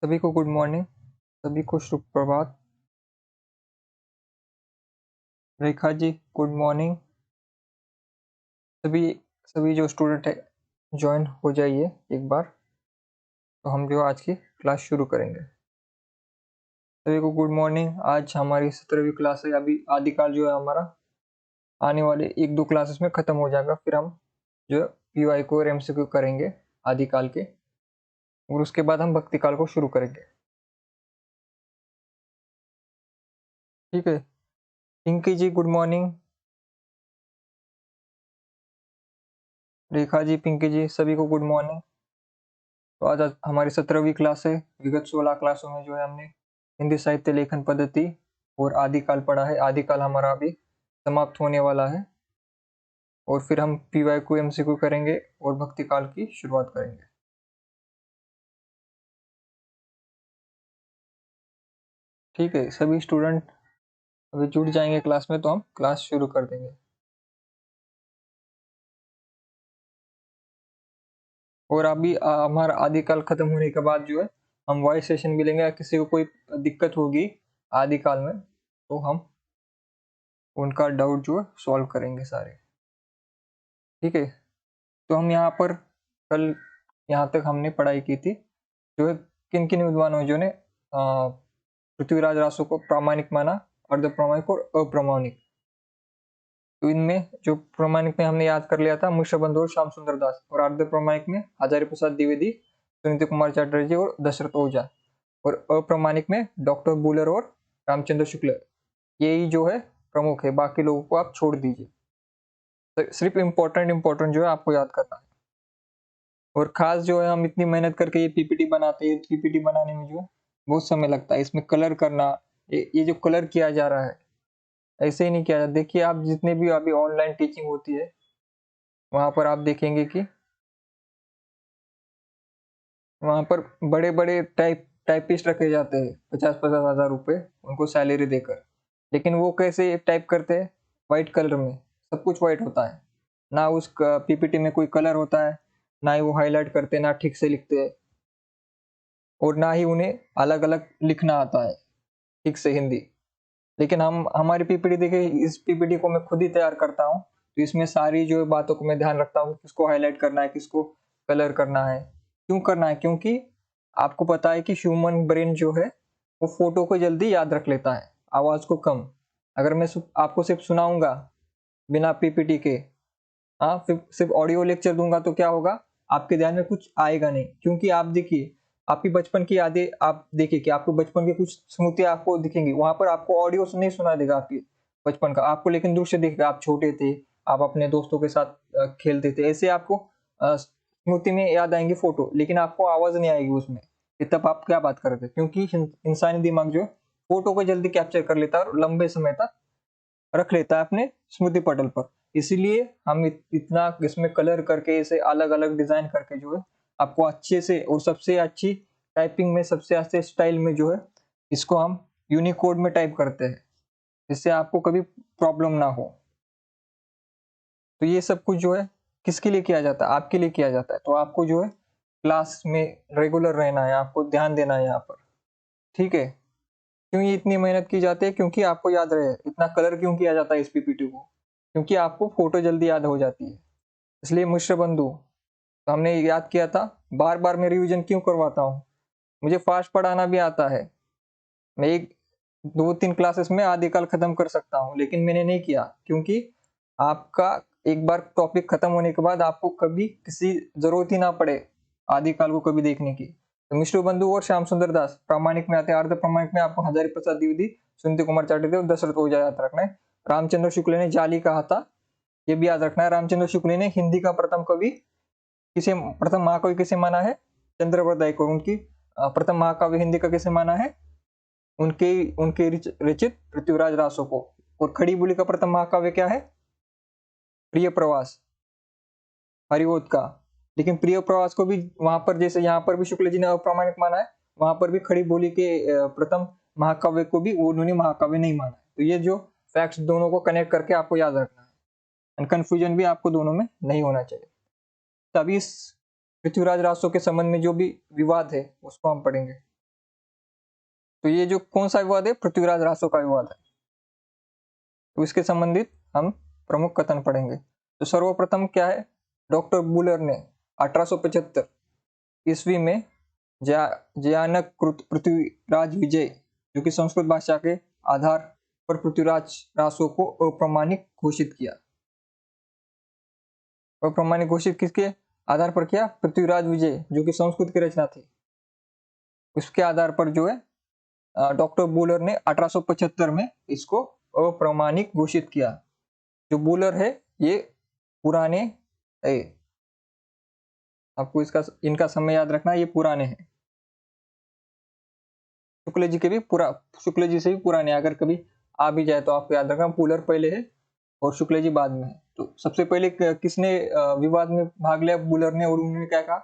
सभी को good morning, सभी को शुभ प्रभात। Rekha ji good morning. सभी सभी जो स्टूडेंट है ज्वाइन हो जाइए एक बार, तो हम जो आज की क्लास शुरू करेंगे। सभी को गुड मॉर्निंग। आज हमारी 17वीं क्लास है। अभी आदिकाल जो है हमारा आने वाले 1-2 क्लासेस में खत्म हो जाएगा। फिर हम जो पीवाई को और एमसीक्यू करेंगे आदिकाल के, और उसके बाद हम भक्तिकाल को शुरू करेंगे। ठीक है। पिंकी जी गुड मॉर्निंग। रेखा जी, पिंकी जी, सभी को गुड मॉर्निंग। तो आज हमारी 17वीं क्लास है। विगत 16 क्लासों में जो है हमने हिंदी साहित्य लेखन पद्धति और आदिकाल पढ़ा है। आदिकाल हमारा अभी समाप्त होने वाला है, और फिर हम पीवाई को एमसीक्यू करेंगे और भक्तिकाल की शुरुआत करेंगे। ठीक है, सभी स्टूडेंट अभी जुड़ जाएंगे क्लास में, तो हम क्लास शुरू कर देंगे। और अभी हमारा आदिकाल खत्म होने के बाद जो है हम वॉइस सेशन मिलेंगे। या किसी को कोई दिक्कत होगी आदिकाल में, तो हम उनका डाउट जो है सॉल्व करेंगे सारे। ठीक है। तो हम यहाँ पर कल यहाँ तक हमने पढ़ाई की थी। जो है किन किन विद्वानों जो ने पृथ्वीराज रासो को प्रामाणिक माना, अर्ध प्रामाणिक और अप्रामाणिक। तो इनमें जो प्रामाणिक में हमने याद कर लिया था मिश्रबंधु और श्याम सुंदर दास, और अर्ध प्रामाणिक में हजारी प्रसाद द्विवेदी, सुनीति कुमार चटर्जी और दशरथ ओझा, और अप्रामाणिक में डॉक्टर बुलर और रामचंद्र शुक्ल। यही जो है प्रमुख है, बाकी लोगों को आप छोड़ दीजिए। तो सिर्फ इम्पोर्टेंट जो है आपको याद करना है। और खास जो है हम इतनी मेहनत करके ये पीपीटी बनाते हैं, पीपीटी बनाने में जो बहुत समय लगता है। इसमें कलर करना, ये जो कलर किया जा रहा है ऐसे ही नहीं किया जाता। देखिए आप जितने भी अभी ऑनलाइन टीचिंग होती है वहां पर आप देखेंगे कि वहां पर बड़े बड़े टाइपिस्ट रखे जाते हैं, 50-50 हजार रुपए उनको सैलरी देकर। लेकिन वो कैसे टाइप करते हैं? व्हाइट कलर में, सब कुछ व्हाइट होता है ना, उस पीपीटी में कोई कलर होता है ना, ही वो हाईलाइट करते, ना ठीक से लिखते हैं, और ना ही उन्हें अलग अलग लिखना आता है ठीक से हिंदी। लेकिन हम हमारी पीपीटी देखिए, इस पीपीटी को मैं खुद ही तैयार करता हूँ, तो इसमें सारी जो बातों को मैं ध्यान रखता हूँ, किसको हाईलाइट करना है, किसको कलर करना है, क्यों करना है। क्योंकि आपको पता है कि ह्यूमन ब्रेन जो है वो फोटो को जल्दी याद रख लेता है, आवाज को कम। अगर मैं आपको सिर्फ सुनाऊंगा बिना पीपीटी के, हाँ, सिर्फ ऑडियो लेक्चर दूंगा, तो क्या होगा, आपके ध्यान में कुछ आएगा नहीं। क्योंकि आप देखिए, आपकी बचपन की यादें आप देखिए कि आपको बचपन की कुछ स्मृतियां आपको दिखेंगी, वहां पर आपको ऑडियो नहीं सुना देगा आपकी बचपन का, आपको लेकिन दृश्य दिखेगा। आप छोटे थे, आप अपने दोस्तों के साथ खेलते थे, ऐसे आपको स्मृति में याद आएंगे फोटो, लेकिन आपको आवाज नहीं आएगी उसमें कि तब आप क्या बात कर रहे थे। क्योंकि इंसानी दिमाग जो है फोटो को जल्दी कैप्चर कर लेता है और लंबे समय तक रख लेता है अपने स्मृति पटल पर। इसीलिए हम इतना इसमें कलर करके, इसे अलग अलग डिजाइन करके जो है आपको अच्छे से और सबसे अच्छी टाइपिंग में, सबसे अच्छे स्टाइल में जो है इसको हम यूनिकोड में टाइप करते हैं, जिससे आपको कभी प्रॉब्लम ना हो। तो ये सब कुछ जो है किसके लिए किया जाता है? आपके लिए किया जाता है। तो आपको जो है क्लास में रेगुलर रहना है, आपको ध्यान देना है यहाँ पर। ठीक है। क्यों ये इतनी मेहनत की जाती है? क्योंकि आपको याद रहे। इतना कलर क्यों किया जाता है इस पीपीटी को? क्योंकि आपको फोटो जल्दी याद हो जाती है। इसलिए मिश्र बंधु, तो हमने याद किया था। बार बार मैं रिवीजन क्यों करवाता हूँ? मुझे फास्ट पढ़ाना भी आता है, मैं 1-2-3 क्लासेस में आदिकाल खत्म कर सकता हूँ, लेकिन मैंने नहीं किया। क्योंकि आपका एक बार टॉपिक खत्म होने के बाद आपको कभी किसी जरूरत ही ना पड़े आदिकाल को कभी देखने की। तो मिश्र बंधु और श्याम सुंदर दास प्रामाणिक में आते हैं। अर्ध प्रामाणिक में आपको हजारी प्रसाद द्विवेदी, सुनीति कुमार चटर्जी और दशरथ ओझा याद रखना है। रामचंद्र शुक्ल ने जाली कहा था, ये भी याद रखना है। रामचंद्र शुक्ल ने हिंदी का प्रथम कवि किसे, प्रथम महाकवि किसे माना है? चंद्रवरदाई को। उनकी प्रथम महाकाव्य हिंदी का किसे माना है? उनके उनके रचित पृथ्वीराज रासो को। और खड़ी बोली का प्रथम महाकाव्य क्या है? प्रिय प्रवास, हरिओद का। लेकिन प्रिय प्रवास को भी वहां पर, जैसे यहाँ पर भी शुक्ल जी ने अप्रामाणिक माना है, वहां पर भी खड़ी बोली के प्रथम महाकाव्य को भी उन्होंने महाकाव्य नहीं माना। तो ये जो फैक्ट्स दोनों को कनेक्ट करके आपको याद रखना है, एंड कंफ्यूजन भी आपको दोनों में नहीं होना चाहिए। तभी इस पृथ्वीराज रासो के संबंध में जो भी विवाद है उसको हम पढ़ेंगे। तो ये जो कौन सा विवाद है, पृथ्वीराज रासो का विवाद है। तो इसके संबंधित हम प्रमुख कथन पढ़ेंगे। तो सर्वप्रथम क्या है, डॉक्टर बुलर ने 1875 ईस्वी में जयानक पृथ्वीराज विजय, जो कि संस्कृत भाषा के आधार पर पृथ्वीराज रासो को अप्रमाणिक घोषित किया। अप्रमाणिक घोषित किसके आधार पर किया, पृथ्वीराज विजय जो कि संस्कृत की रचना थी, उसके आधार पर जो है डॉक्टर बुलर ने 1875 में इसको अप्रमाणिक घोषित किया। जो बुलर है ये पुराने आपको इनका समय याद रखना, ये पुराने हैं, शुक्ल जी से भी पुराने। अगर कभी आ भी जाए तो आपको याद रखना बुलर पहले है और शुक्ल जी बाद में है। तो सबसे पहले किसने विवाद में भाग लिया, बुलर ने, और उन्होंने क्या कहा,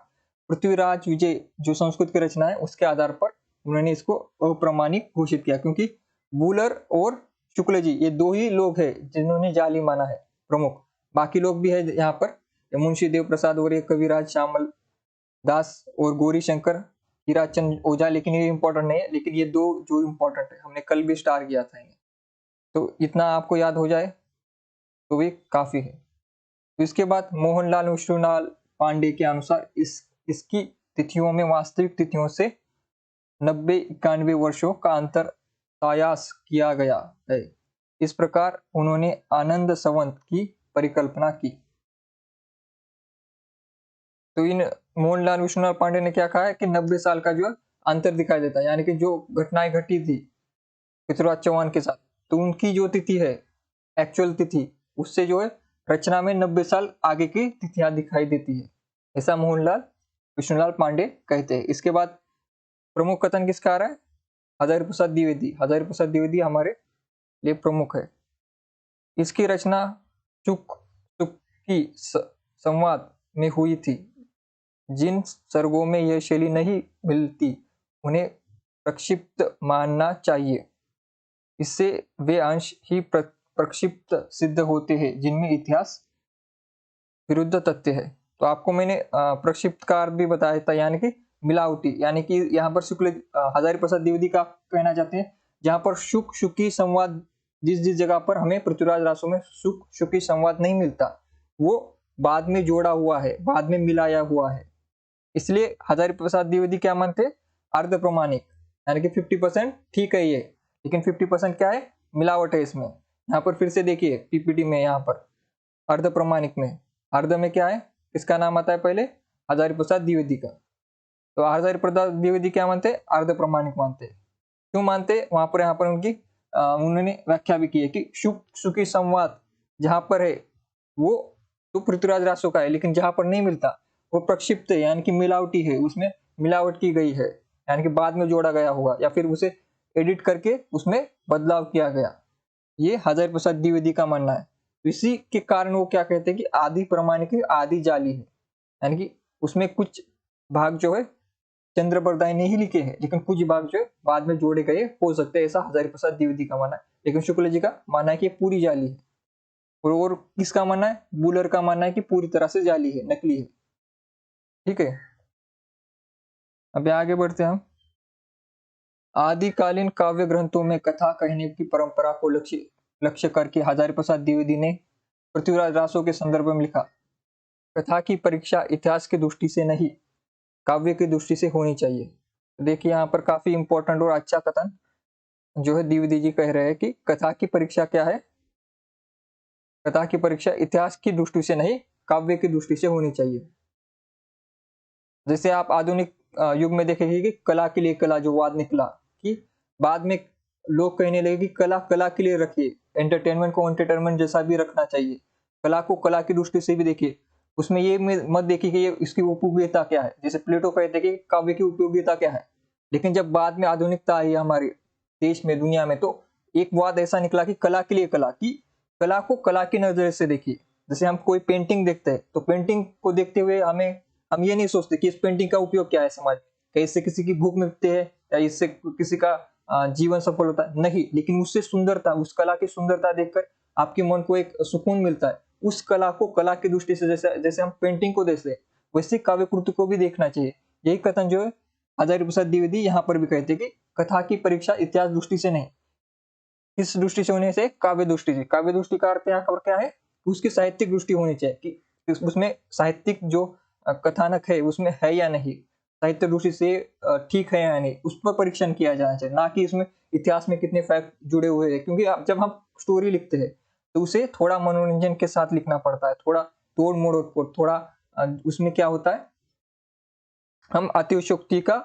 पृथ्वीराज विजय जो संस्कृत की रचना है उसके आधार पर उन्होंने इसको अप्रमाणिक घोषित किया, क्योंकि बुलर और शुक्ल जी ये दो ही लोग हैं जिन्होंने जाली माना है प्रमुख। बाकी लोग भी है यहाँ पर, मुंशी देव प्रसाद और कविराज श्यामल दास और गौरी शंकर हीराचंद ओझा, लेकिन ये इंपॉर्टेंट नहीं है। लेकिन ये दो जो इंपॉर्टेंट है, हमने कल भी स्टार किया था इन्हें, तो इतना आपको याद हो जाए तो भी काफी है। तो इसके बाद मोहनलाल विष्णुलाल पांडे के अनुसार इसकी तिथियों में वास्तविक तिथियों से 90-91 वर्षों का अंतर सायास किया गया है। इस प्रकार उन्होंने आनंद संवत की परिकल्पना की। तो इन मोहनलाल विष्णुलाल पांडे ने क्या कहा है कि 90 साल का जो अंतर दिखाई देता है, यानी कि जो घटनाएं घटी थी पृथ्वीराज चौहान के साथ, तो उनकी जो तिथि है, एक्चुअल तिथि, उससे जो है रचना में 90 साल आगे की तिथियां दिखाई देती है, ऐसा मोहनलाल विष्णुलाल पांडे कहते हैं। इसके बाद प्रमुख कथन किसका आ रहा है, हजारी प्रसाद द्विवेदी। हजारी प्रसाद द्विवेदी हमारे लिए प्रमुख है। इसकी रचना चुक्की संवाद में हुई थी। जिन सर्गों में यह शैली नहीं मिलती उन्हें प्रक्षिप्त मानना चाहिए। इससे वे अंश ही प्रक्षिप्त सिद्ध होते हैं जिनमें इतिहास विरुद्ध तथ्य है। तो आपको मैंने प्रक्षिप्त का अर्थ भी बताया था, यानी कि मिलावटी, यानी कि यहाँ पर हजारी प्रसाद द्विवेदी का कहना चाहते हैं जहां पर शुकी संवाद, जिस जगह पर हमें पृथ्वीराज रासो में शुकी संवाद नहीं मिलता, वो बाद में जोड़ा हुआ है, बाद में मिलाया हुआ है। इसलिए हजारी प्रसाद द्विवेदी क्या मानते, अर्ध प्रमाणिक, यानी कि 50% ठीक है ये, लेकिन 50% क्या है, मिलावट है इसमें। यहाँ पर फिर से देखिए पीपीटी में, यहाँ पर अर्ध प्रमाणिक में अर्ध में क्या है, किसका नाम आता है पहले, हजारी प्रसाद द्विवेदी का। तो हजारी प्रसाद द्विवेदी क्या मानते, अर्ध प्रमाणिक मानते। क्यों मानते, वहां पर यहाँ पर उन्होंने व्याख्या भी की है कि शुकी संवाद जहां पर है वो तो पृथ्वीराज रासो का है, लेकिन जहां पर नहीं मिलता वो प्रक्षिप्त है, यानी कि मिलावटी है, उसमें मिलावट की गई है, यानी कि बाद में जोड़ा गया होगा या फिर उसे एडिट करके उसमें बदलाव किया गया। ये हजारी प्रसाद द्विवेदी का मानना है। इसी के कारण वो क्या कहते हैं कि आदि प्रमाणिक आदि जाली है, यानी कि उसमें कुछ भाग जो है चंद्र बरदाई ने ही लिखे हैं, लेकिन कुछ भाग जो है बाद में जोड़े गए हो सकते हैं, ऐसा हजारी प्रसाद द्विवेदी का मानना है। लेकिन शुक्ल जी का मानना है कि पूरी जाली है, और किसका मानना है, बुलर का मानना है कि पूरी तरह से जाली है, नकली है। ठीक है, अभी आगे बढ़ते हैं हम। आदिकालीन काव्य ग्रंथों में कथा कहने की परंपरा को लक्ष्य करके हजारी प्रसाद द्विवेदी ने पृथ्वीराज रासो के संदर्भ में लिखा, कथा की परीक्षा इतिहास की दृष्टि से नहीं, काव्य की दृष्टि से होनी चाहिए। देखिए यहाँ पर काफी इंपॉर्टेंट और अच्छा कथन जो है द्विवेदी जी कह रहे हैं कि कथा की परीक्षा क्या है, कथा की परीक्षा इतिहास की दृष्टि से नहीं, काव्य की दृष्टि से होनी चाहिए। जैसे आप आधुनिक युग में देखेंगे कि कला के लिए कला जो वाद निकला, कि बाद में लोग कहने लगे कि कला कला के लिए रखिए, एंटरटेनमेंट को एंटरटेनमेंट जैसा भी रखना चाहिए, कला को कला की दृष्टि से भी देखिए, उसमें ये मत देखिए कि ये इसकी उपयोगिता क्या है। जैसे प्लेटो कहते हैं कि काव्य की उपयोगिता क्या है, लेकिन जब बाद में आधुनिकता आई हमारे देश में, दुनिया में, तो एक वाद ऐसा निकला कि कला के लिए कला, की कला को कला की नजर से देखिए। जैसे हम कोई पेंटिंग देखते हैं तो पेंटिंग को देखते हुए हम ये नहीं सोचते कि इस पेंटिंग का उपयोग क्या है समाज, क्या इससे किसी की भूख मिटती है या इससे किसी का जीवन सफल होता है, नहीं, लेकिन उससे सुंदरता, उस कला की सुंदरता देखकर आपके मन को एक सुकून मिलता है। उस कला को कला की दृष्टि से, जैसे हम पेंटिंग को देखते हैं वैसे काव्य कृति को भी देखना चाहिए। यही कथन जो है हजारी प्रसाद द्विवेदी यहाँ पर भी कहते हैं कि कथा की परीक्षा इतिहास दृष्टि से नहीं, किस दृष्टि से होने से? काव्य दृष्टि से। काव्य दृष्टि का अर्थ यहाँ पर क्या है? उसकी साहित्यिक दृष्टि होनी चाहिए कि उसमें साहित्यिक जो कथानक है उसमें है या नहीं, साहित्य दृष्टि से ठीक है या नहीं, उस पर परीक्षण किया जाना चाहिए, ना कि इसमें इतिहास में कितने फैक्ट जुड़े हुए हैं। क्योंकि जब हम स्टोरी लिखते हैं तो उसे थोड़ा मनोरंजन के साथ लिखना पड़ता है, थोड़ा तोड़ मोड़, थोड़ा उसमें क्या होता है, हम अतिशयोक्ति का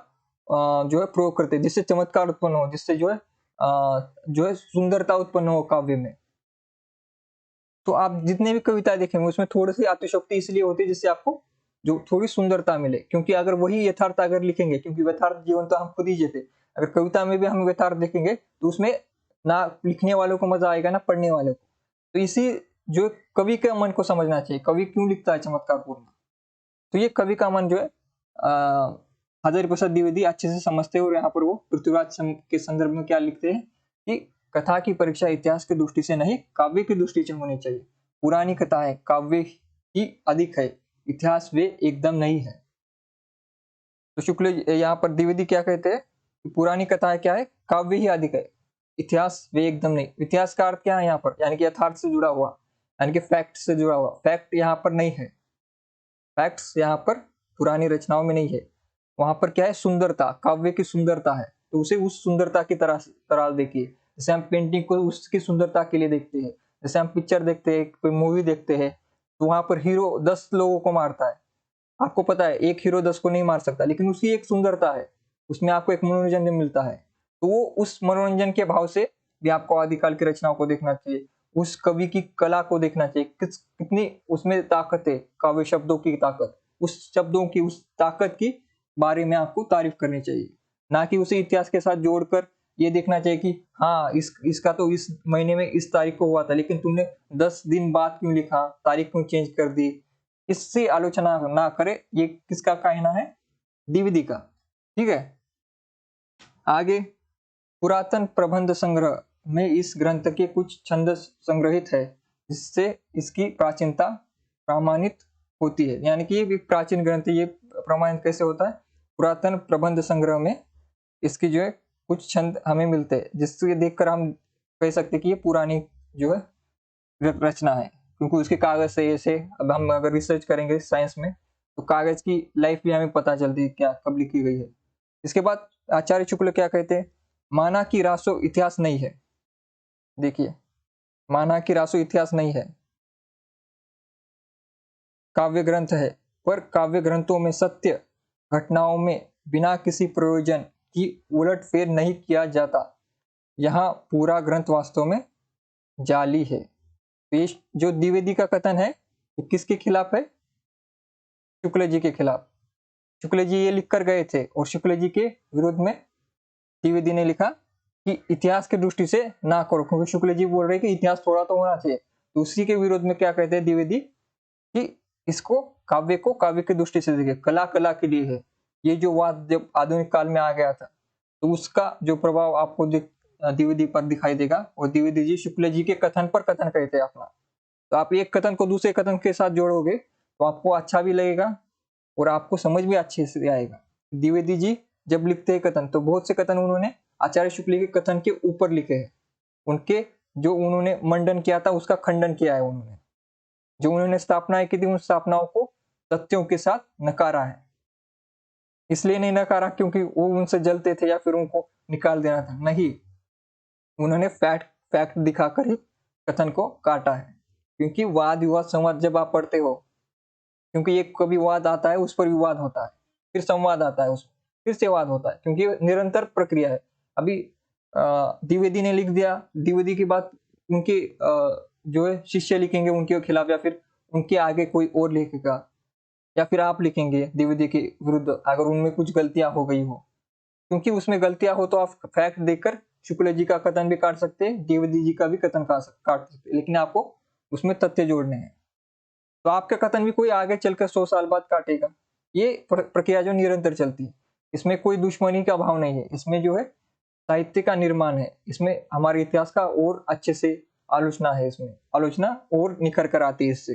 जो है प्रयोग करते हैं, जिससे चमत्कार उत्पन्न हो, जिससे जो है सुंदरता उत्पन्न हो काव्य में। तो आप जितने भी कविता देखेंगे उसमें थोड़ी सी अतिशयोक्ति इसलिए होती है जिससे आपको जो थोड़ी सुंदरता मिले। क्योंकि अगर वही यथार्थ अगर लिखेंगे, क्योंकि यथार्थ जीवन तो हम खुद ही जीते, अगर कविता में भी हम यथार्थ देखेंगे तो उसमें ना लिखने वालों को मजा आएगा ना पढ़ने वालों को। तो इसी जो कवि के मन को समझना चाहिए, कवि क्यों लिखता है चमत्कारपूर्ण। तो ये कवि का मन जो है हजारी प्रसाद द्विवेदी अच्छे से समझते हैं। और यहाँ पर वो पृथ्वीराज के संदर्भ में क्या लिखते हैं कि कथा की परीक्षा इतिहास की दृष्टि से नहीं, काव्य की दृष्टि से होनी चाहिए। पुरानी कथा है, काव्य ही अधिक है, इतिहास वे एकदम नहीं है। तो शुक्ल यहाँ पर द्विवेदी क्या कहते हैं कि पुरानी कथा क्या है, काव्य ही अधिक है, इतिहास वे एकदम नहीं। इतिहास का अर्थ क्या है यहाँ पर? यानी कि यथार्थ से जुड़ा हुआ, यानी कि फैक्ट से जुड़ा हुआ। फैक्ट यहाँ पर नहीं है, फैक्ट्स यहाँ पर पुरानी रचनाओं में नहीं है। वहां पर क्या है? सुंदरता, काव्य की सुंदरता है, तो उसे उस सुंदरता की तरह देखिए। जैसे हम पेंटिंग को उसकी सुंदरता के लिए देखते हैं, जैसे हम पिक्चर देखते हैं, कोई मूवी देखते हैं, तो वहां पर हीरो 10 लोगों को मारता है, आपको पता है एक हीरो 10 को नहीं मार सकता, लेकिन उसकी एक सुंदरता है, उसमें आपको एक मनोरंजन मिलता है। तो वो उस मनोरंजन के भाव से भी आपको आदिकाल की रचनाओं को देखना चाहिए, उस कवि की कला को देखना चाहिए, कितनी उसमें ताकत है, काव्य शब्दों की ताकत, उस शब्दों की उस ताकत की बारे में आपको तारीफ करनी चाहिए, ना कि उसे इतिहास के साथ जोड़कर ये देखना चाहिए कि हाँ इसका तो इस महीने में इस तारीख को हुआ था, लेकिन तुमने 10 दिन बाद क्यों लिखा, तारीख क्यों चेंज कर दी। इससे आलोचना ना करे। ये किसका कहना है? द्विवेदी का। ठीक है, आगे पुरातन प्रबंध संग्रह में इस ग्रंथ के कुछ छंद संग्रहित है, जिससे इसकी प्राचीनता प्रमाणित होती है। यानी कि ये भी प्राचीन ग्रंथ, ये प्रमाणित कैसे होता है? पुरातन प्रबंध संग्रह में इसकी जो है कुछ छंद हमें मिलते हैं, जिससे देखकर हम कह सकते हैं कि ये पुरानी जो है रचना है, क्योंकि उसके कागज से ऐसे। अब हम अगर रिसर्च करेंगे साइंस में तो कागज की लाइफ भी हमें पता चलती है क्या कब लिखी गई है। इसके बाद आचार्य शुक्ल क्या कहते हैं? माना कि रासो इतिहास नहीं है। देखिए, माना कि रासो इतिहास नहीं है, काव्य ग्रंथ है, पर काव्य ग्रंथों में सत्य घटनाओं में बिना किसी प्रयोजन की उलटफेर नहीं किया जाता। यहाँ पूरा ग्रंथ वास्तव में जाली है। पेश जो द्विवेदी का कथन है ये किसके खिलाफ है? शुक्ल जी के खिलाफ। शुक्ल जी ये लिख कर गए थे और शुक्ल जी के विरोध में द्विवेदी ने लिखा कि इतिहास की दृष्टि से ना करो, क्योंकि शुक्ल जी बोल रहे कि इतिहास थोड़ा तो होना चाहिए। तो उसी के विरोध में क्या कहते हैं द्विवेदी कि इसको काव्य को काव्य की दृष्टि से देखिए, कला कला के लिए है। ये जो वाद जब आधुनिक काल में आ गया था तो उसका जो प्रभाव आपको द्विवेदी पर दिखाई देगा। और द्विवेदी जी शुक्ल जी के कथन पर कथन कहते हैं अपना। तो आप एक कथन को दूसरे कथन के साथ जोड़ोगे तो आपको अच्छा भी लगेगा और आपको समझ भी अच्छे से आएगा। द्विवेदी जी जब लिखते हैं कथन तो बहुत से कथन उन्होंने आचार्य शुक्ल के कथन के ऊपर लिखे हैं। उनके जो उन्होंने मंडन किया था उसका खंडन किया है उन्होंने। जो उन्होंने स्थापनाएं की थी उन स्थापनाओं को तथ्यों के साथ नकारा है। इसलिए नहीं नकारा क्योंकि वो उनसे जलते थे या फिर उनको निकाल देना था, नहीं, उन्होंने फैक्ट दिखाकर ही कथन को काटा है। क्योंकि वाद विवाद संवाद जब आप पढ़ते हो, क्योंकि एक कभी वाद आता है उस पर विवाद होता है, फिर संवाद आता है उस फिर से वाद होता है, क्योंकि निरंतर प्रक्रिया है। अभी द्विवेदी ने लिख दिया, द्विवेदी की बात उनके जो है शिष्य लिखेंगे उनके खिलाफ, या फिर उनके आगे कोई और लिखेगा, या फिर आप लिखेंगे द्विवेदी के विरुद्ध अगर उनमें कुछ गलतियां हो गई हो। क्योंकि उसमें गलतियां हो तो आप फैक्ट देखकर शुक्ल जी का कथन भी काट सकते हैं, द्विवेदी जी का भी कथन काट सकते हैं, लेकिन आपको उसमें तथ्य जोड़ने हैं। तो आपका कथन भी कोई आगे चलकर 100 साल बाद काटेगा। ये प्रक्रिया जो निरंतर चलती है, इसमें कोई दुश्मनी का भाव नहीं है, इसमें जो है साहित्य का निर्माण है, इसमें हमारे इतिहास का और अच्छे से आलोचना है, इसमें आलोचना और निखर कर आती है इससे।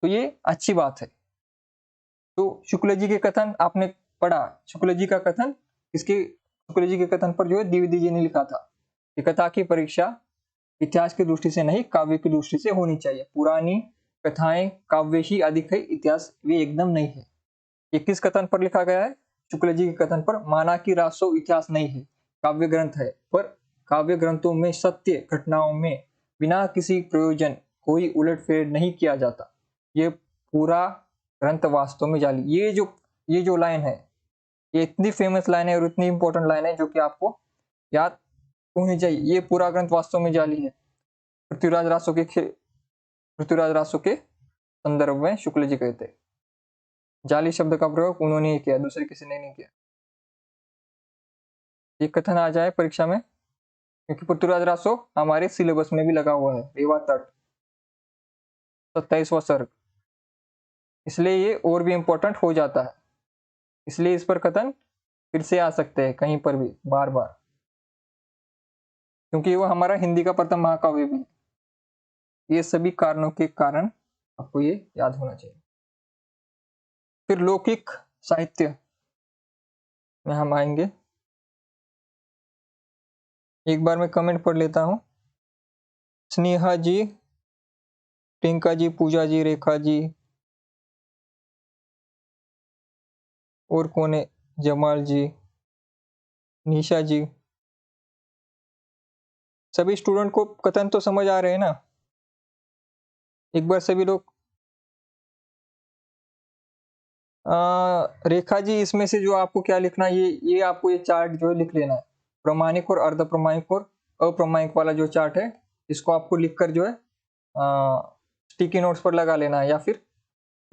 तो ये अच्छी बात है। तो शुक्ल जी के कथन आपने पढ़ा, शुक्ल जी का कथन इसके शुक्ल जी के कथन पर जो है द्विवेदी जी ने लिखा था कि कथा की परीक्षा इतिहास की दृष्टि से नहीं काव्य की दृष्टि से होनी चाहिए। पुरानी कथाएं काव्य ही अधिक है, इतिहास वे एकदम नहीं है। ये किस कथन पर लिखा गया है? शुक्ल जी के कथन पर। माना कि रासो इतिहास नहीं है, काव्य ग्रंथ है, पर काव्य ग्रंथों में सत्य घटनाओं में बिना किसी प्रयोजन कोई उलटफेर नहीं किया जाता। ये पूरा ग्रंथ वास्तव में जाली। ये जो लाइन है, ये इतनी फेमस लाइन है और इतनी इंपॉर्टेंट लाइन है जो कि आपको याद होनी चाहिए। ये पूरा ग्रंथ वास्तव में जाली है। पृथ्वीराज रासो के संदर्भ में शुक्ल जी कहते हैं। जाली शब्द का प्रयोग उन्होंने ही किया, दूसरे किसी ने नहीं किया। ये कथन आ जाए परीक्षा में, क्योंकि पृथ्वीराज रासो हमारे सिलेबस में भी लगा हुआ है, रेवा तट 27वां सर्ग, इसलिए ये और भी इंपॉर्टेंट हो जाता है। इसलिए इस पर कथन फिर से आ सकते हैं कहीं पर भी बार बार, क्योंकि वो हमारा हिंदी का प्रथम महाकाव्य भी है। ये सभी कारणों के कारण आपको ये याद होना चाहिए। फिर लौकिक साहित्य में हम आएंगे। एक बार मैं कमेंट पढ़ लेता हूं। स्नेहा जी, टिंका जी, पूजा जी, रेखा जी, और कौन है, जमाल जी, निशा जी, सभी स्टूडेंट को कथन तो समझ आ रहे हैं ना? एक बार सभी लोग रेखा जी, इसमें से जो आपको क्या लिखना है, ये आपको ये चार्ट जो है लिख लेना है। प्रमाणिक और अर्ध प्रमाणिक और अप्रमाणिक वाला जो चार्ट है, इसको आपको लिखकर जो है स्टिकी नोट्स पर लगा लेना है, या फिर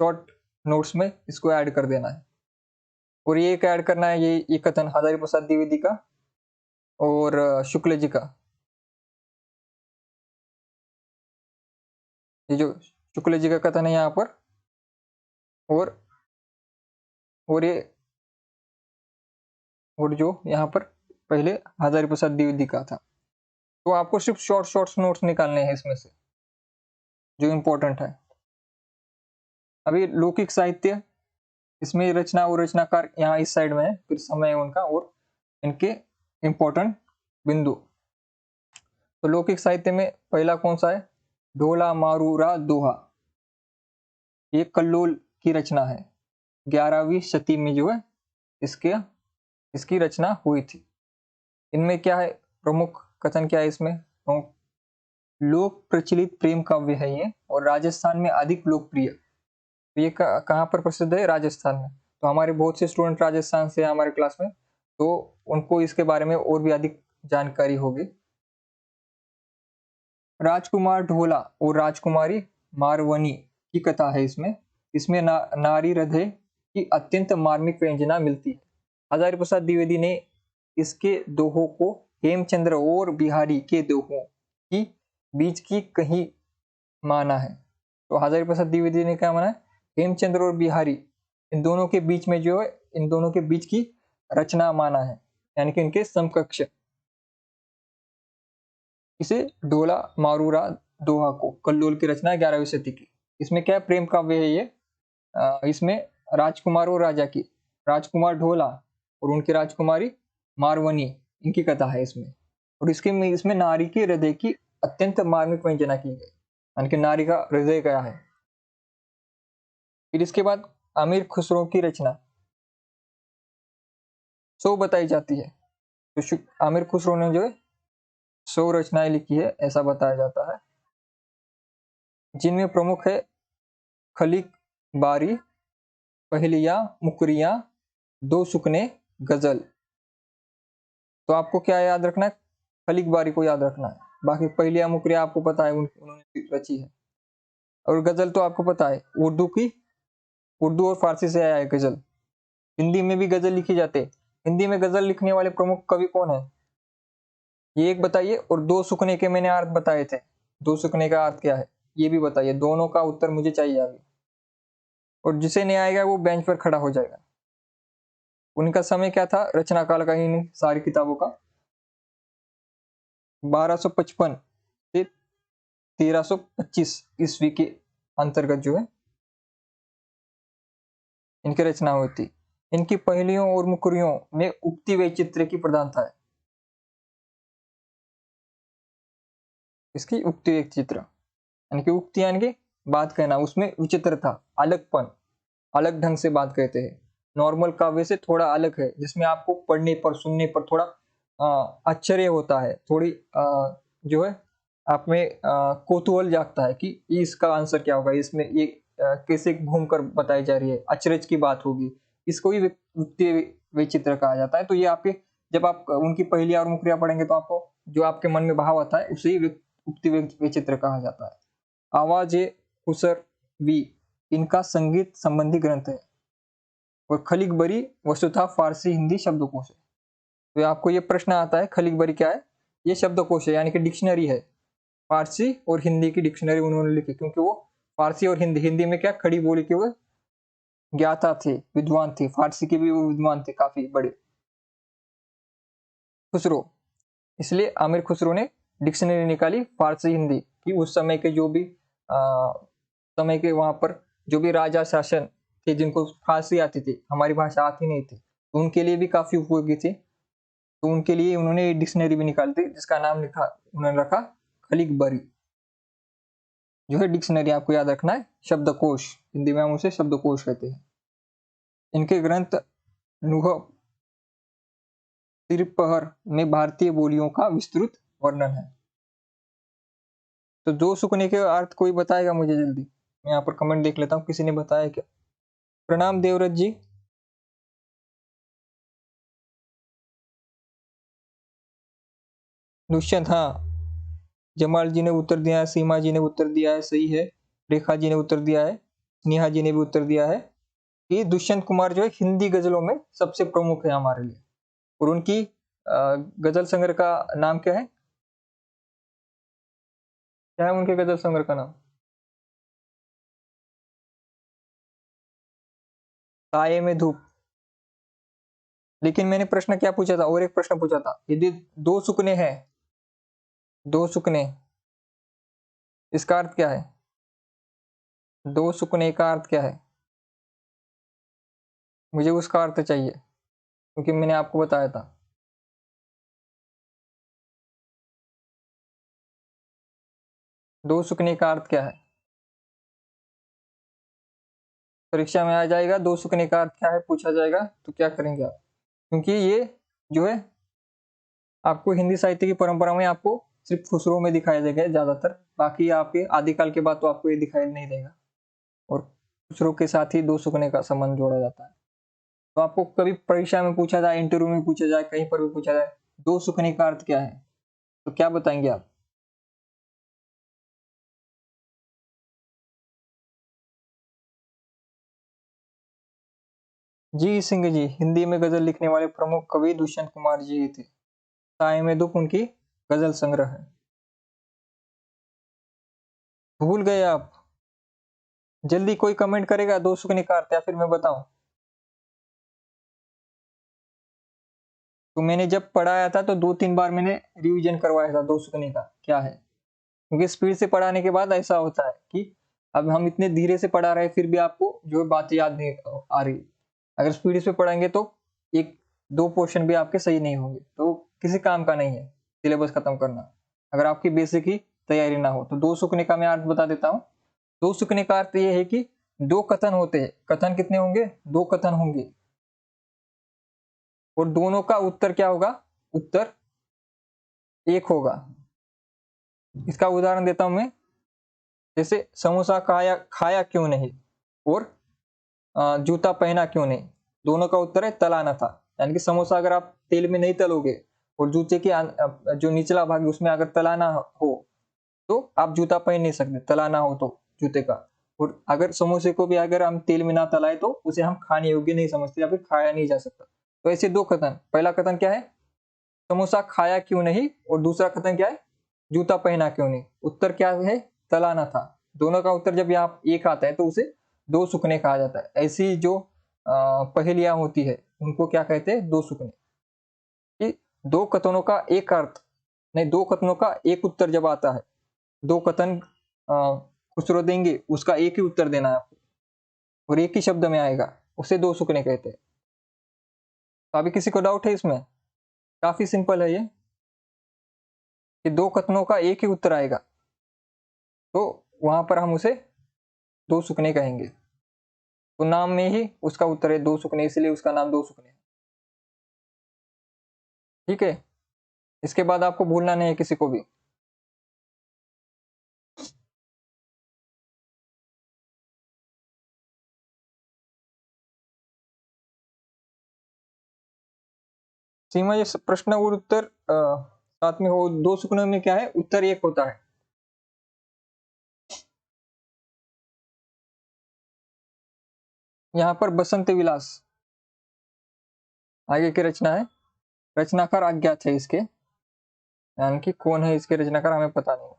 शॉर्ट नोट्स में इसको ऐड कर देना है। और ये एक ऐड करना है, ये कथन हजारी प्रसाद द्विवेदी का और शुक्ल जी का। ये जो शुक्ल जी का कथन है यहाँ पर, और ये और जो यहाँ पर पहले हजारी प्रसाद द्विवेदी का था। तो आपको सिर्फ शॉर्ट नोट्स निकालने हैं इसमें से जो इंपॉर्टेंट है। अभी लौकिक साहित्य, इसमें रचना और रचनाकार यहाँ इस साइड में है, फिर समय उनका और इनके इंपॉर्टेंट बिंदु। तो लौकिक साहित्य में पहला कौन सा है? ढोला मारूरा दोहा। ये कल्लोल की रचना है। 11वीं शती में जो है इसकी रचना हुई थी। इनमें क्या है, प्रमुख कथन क्या है इसमें? लोक प्रचलित प्रेम काव्य है ये, और राजस्थान में अधिक लोकप्रिय। ये कहाँ पर प्रसिद्ध है? राजस्थान में। तो हमारे बहुत से स्टूडेंट राजस्थान से हैं हमारे क्लास में, तो उनको इसके बारे में और भी अधिक जानकारी होगी। राजकुमार ढोला और राजकुमारी मारवनी की कथा है इसमें नारी हृदय की अत्यंत मार्मिक व्यंजना मिलती है। हजारी प्रसाद द्विवेदी ने इसके दोहों को हेमचंद्र और बिहारी के दोहों की बीच की कहीं माना है। तो हजारी प्रसाद द्विवेदी ने क्या माना है? हेमचंद्र और बिहारी, इन दोनों के बीच में जो है, इन दोनों के बीच की रचना माना है, यानी कि इनके समकक्ष। इसे ढोला मारूरा दोहा को कल्लोल की रचना 11वीं शती की। इसमें क्या प्रेम काव्य है ये? इसमें राजकुमार और राजा की, राजकुमार ढोला और उनकी राजकुमारी मारवनी, इनकी कथा है इसमें। और इसमें नारी के हृदय की अत्यंत मार्मिक व्यंजना की गई, यानी कि नारी का हृदय क्या है। फिर इसके बाद अमीर खुसरो की रचना 100 बताई जाती है। तो आमिर खुसरो ने जो है 100 रचनाएं लिखी है, ऐसा बताया जाता है, जिनमें प्रमुख है खलीक बारी, पहलिया, मुकरिया, दो सुकने, गजल। तो आपको क्या याद रखना है? खलीक बारी को याद रखना है। बाकी पहलिया मुकरिया आपको पता है, उन्होंने रची है। और गजल तो आपको पता है, उर्दू और फारसी से आया है गजल। हिंदी में भी गजल लिखी जाते। हिंदी में गजल लिखने वाले प्रमुख कवि कौन है, ये एक बताइए। और दो सुकने के मैंने अर्थ बताए थे, दो सुकने का अर्थ क्या है ये भी बताइए। दोनों का उत्तर मुझे चाहिए अभी, और जिसे नहीं आएगा वो बेंच पर खड़ा हो जाएगा। उनका समय क्या था रचना काल का इन सारी किताबों का? 1255 से 1325 ईस्वी के अंतर्गत जो है इनकी रचना हुई थी। इनकी पहेलियों और मुकरियों में उक्ति वैचित्र्य की प्रधानता है। इसकी उक्ति वैचित्र यानी कि उक्ति यानी कि बात कहना, उसमें विचित्रता, अलगपन, अलग ढंग से बात कहते हैं। नॉर्मल काव्य से थोड़ा अलग है, जिसमें आपको पढ़ने पर सुनने पर थोड़ा आश्चर्य होता है, थोड़ी जो है आप में कौतूहल जागता है कि इसका आंसर क्या होगा, इसमें ये कैसे घूमकर बताई जा रही है, अचरज की बात होगी। इसको ही उक्ति वैचित्र कहा जाता है। तो ये आपके जब आप उनकी पहेलियां और मुकरियां पढ़ेंगे तो आपको जो आपके मन में भाव आता है उसे ही उक्ति वैचित्र कहा जाता है। आवाज़ खुसर वी इनका संगीत संबंधी ग्रंथ है और खलीक बरी वस्तुतः फारसी हिंदी शब्दकोश है। तो आपको ये प्रश्न आता है खलीक बरी क्या है? ये शब्दकोश है यानी कि डिक्शनरी है, फारसी और हिंदी की डिक्शनरी उन्होंने लिखी, क्योंकि वो फारसी और हिंदी, हिंदी में क्या खड़ी बोली के वो ज्ञाता थे, विद्वान थे, फारसी के भी वो विद्वान थे काफी बड़े। खुसरो, इसलिए आमिर खुसरो ने डिक्शनरी निकाली फारसी हिंदी की। उस समय के जो भी समय के वहां पर जो भी राजा शासन थे जिनको फारसी आती थी, हमारी भाषा आती नहीं थी, तो उनके लिए भी काफी उपयोगी थी। तो उनके लिए उन्होंने डिक्शनरी भी निकाली थी जिसका नाम लिखा उन्होंने रखा खलीक बरी। जो है डिक्शनरी आपको याद रखना है, शब्दकोश, हिंदी में हम उसे शब्दकोश कहते हैं। इनके ग्रंथ नुह तिरपहर में भारतीय बोलियों का विस्तृत वर्णन है। तो दो सुकने के अर्थ कोई बताएगा मुझे जल्दी? मैं यहाँ पर कमेंट देख लेता हूँ, किसी ने बताया क्या? प्रणाम देवव्रत जी। दुष्यंत, हाँ। जमाल जी ने उत्तर दिया है, सीमा जी ने उत्तर दिया है, सही है। रेखा जी ने उत्तर दिया है, नेहा जी ने भी उत्तर दिया है कि दुष्यंत कुमार जो है हिंदी गजलों में सबसे प्रमुख है हमारे लिए। और उनकी गजल संग्रह का नाम क्या है? क्या है उनके गजल संग्रह का नाम? साये में धूप। लेकिन मैंने प्रश्न क्या पूछा था? और एक प्रश्न पूछा था, यदि दो सुकने हैं, दो सुकने, इसका अर्थ क्या है? दो सुकने का अर्थ क्या है? मुझे उसका अर्थ चाहिए, क्योंकि मैंने आपको बताया था। दो सुकने का अर्थ क्या है? परीक्षा में आ जाएगा, दो सुकने का अर्थ क्या है पूछा जाएगा, तो क्या करेंगे आप? क्योंकि ये जो है आपको हिंदी साहित्य की परंपरा में आपको सिर्फ खुसरो में दिखाया जाएगा ज्यादातर, बाकी आपके आदिकाल के बाद तो आपको ये दिखाई नहीं देगा। और खुसरो के साथ ही दो सुकने का संबंध जोड़ा जाता है। तो आपको कभी परीक्षा में पूछा जाए, इंटरव्यू में पूछा जाए, कहीं पर भी पूछा जाए, दो सुकने का अर्थ क्या है, तो क्या बताएंगे आप? जी सिंह जी, हिंदी में गजल लिखने वाले प्रमुख कवि दुष्यंत कुमार जी थे। साए में दुख उनकी गजल संग्रह है। भूल गए आप? जल्दी कोई कमेंट करेगा दो सुकने का अर्थ, या फिर मैं बताऊं? तो मैंने जब पढ़ाया था तो 2-3 बार मैंने रिवीजन करवाया था दो सुकने का क्या है, क्योंकि स्पीड से पढ़ाने के बाद ऐसा होता है कि अब हम इतने धीरे से पढ़ा रहे हैं फिर भी आपको जो बात याद नहीं आ रही। अगर स्पीड से पढ़ाएंगे तो एक दो पोर्शन भी आपके सही नहीं होंगे, तो किसी काम का नहीं है सिलेबस खत्म करना अगर आपकी बेसिक ही तैयारी ना हो। तो दो सुकने का मैं अर्थ बता देता हूँ। दो सुकने का अर्थ ये है कि दो कथन होते हैं। कथन कितने होंगे? दो कथन होंगे, और दोनों का उत्तर क्या होगा? उत्तर एक होगा। इसका उदाहरण देता हूं मैं, जैसे समोसा खाया खाया क्यों नहीं और जूता पहना क्यों नहीं। दोनों का उत्तर है तलाना था। यानी कि समोसा अगर आप तेल में नहीं तलोगे और जूते के जो निचला भाग है उसमें अगर तलाना हो तो आप जूता पहन नहीं सकते, तलाना हो तो जूते का। और अगर समोसे को भी अगर हम तेल में ना तलाए तो उसे हम खाने योग्य नहीं समझते या फिर खाया नहीं जा सकता। तो ऐसे दो कथन, पहला कथन क्या है? समोसा खाया क्यों नहीं, और दूसरा कथन क्या है? जूता पहना क्यों नहीं। उत्तर क्या है? तलाना था। दोनों का उत्तर जब यहाँ एक आता है तो उसे दो सुकने कहा जाता है। ऐसी जो पहेलियां होती है उनको क्या कहते हैं? दो सुकने। कि दो कथनों का एक अर्थ नहीं, दो कथनों का एक उत्तर जब आता है, दो कथन खुसरो देंगे, उसका एक ही उत्तर देना है आपको और एक ही शब्द में आएगा, उसे दो सुकने कहते हैं। तो अभी किसी को डाउट है इसमें? काफी सिंपल है ये, कि दो कथनों का एक ही उत्तर आएगा, तो वहां पर हम उसे दो सुकने कहेंगे। तो नाम में ही उसका उत्तर है दो सुकने, इसलिए उसका नाम दो सुकने है। ठीक है, इसके बाद आपको भूलना नहीं है किसी को भी। सीमा, ये प्रश्न और उत्तर साथ में हो, दो सुकनों में क्या है, उत्तर एक होता है। यहाँ पर बसंत विलास आगे की रचना है, रचनाकार अज्ञात है इसके, यानी कि कौन है इसके रचनाकार हमें पता नहीं।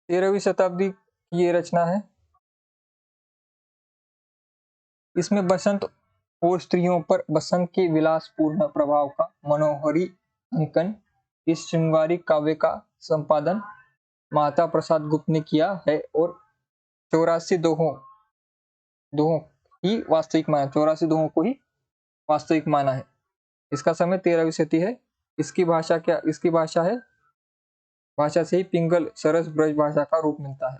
13वीं शताब्दी की ये रचना है। इसमें बसंत और स्त्रियों पर बसंत के विलासपूर्ण प्रभाव का मनोहरी अंकन, इस श्रृंगारिक काव्य का संपादन माता प्रसाद गुप्त ने किया है, और 84 दोहों ही वास्तविक माना, 84 दोहों को ही वास्तविक माना है। इसका समय 13वीं सदी है। इसकी भाषा क्या, इसकी भाषा है, भाषा से ही पिंगल सरस ब्रज भाषा का रूप मिलता है।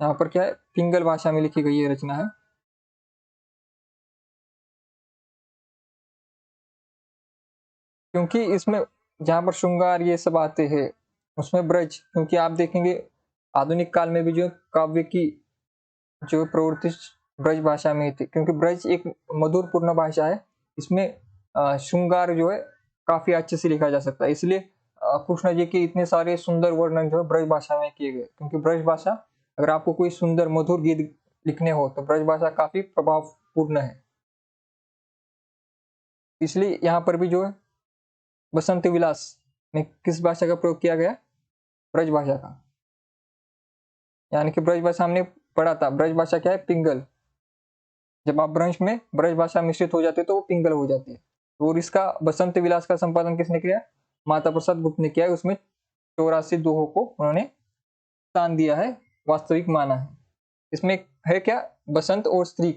यहाँ पर क्या है, पिंगल भाषा में लिखी गई ये रचना है। क्योंकि इसमें जहाँ पर श्रृंगार ये सब आते हैं, उसमें ब्रज, क्योंकि आप देखेंगे आधुनिक काल में भी जो काव्य की जो प्रवृत्ति ब्रज भाषा में थी, क्योंकि ब्रज एक मधुर पूर्ण भाषा है। इसमें श्रृंगार जो है काफी अच्छे से लिखा जा सकता है, इसलिए कृष्ण जी के इतने सारे सुंदर वर्णन जो है ब्रज भाषा में किए गए, क्योंकि ब्रज भाषा, अगर आपको कोई सुंदर मधुर गीत लिखने हो तो ब्रज भाषा काफी प्रभावपूर्ण है। इसलिए यहाँ पर भी जो है बसंत विलास में किस भाषा का प्रयोग किया गया, ब्रज भाषा का। यानी कि ब्रज भाषा हमने पढ़ा था, ब्रज भाषा क्या है, पिंगल। जब आप ब्रज में ब्रज भाषा मिश्रित हो जाती है तो वो पिंगल हो जाती है। और इसका बसंत विलास का संपादन किसने किया, माता प्रसाद गुप्त ने किया है। उसमें 84 दोहों को उन्होंने स्थान दिया है, वास्तविक माना है। इसमें है क्या, बसंत और स्त्री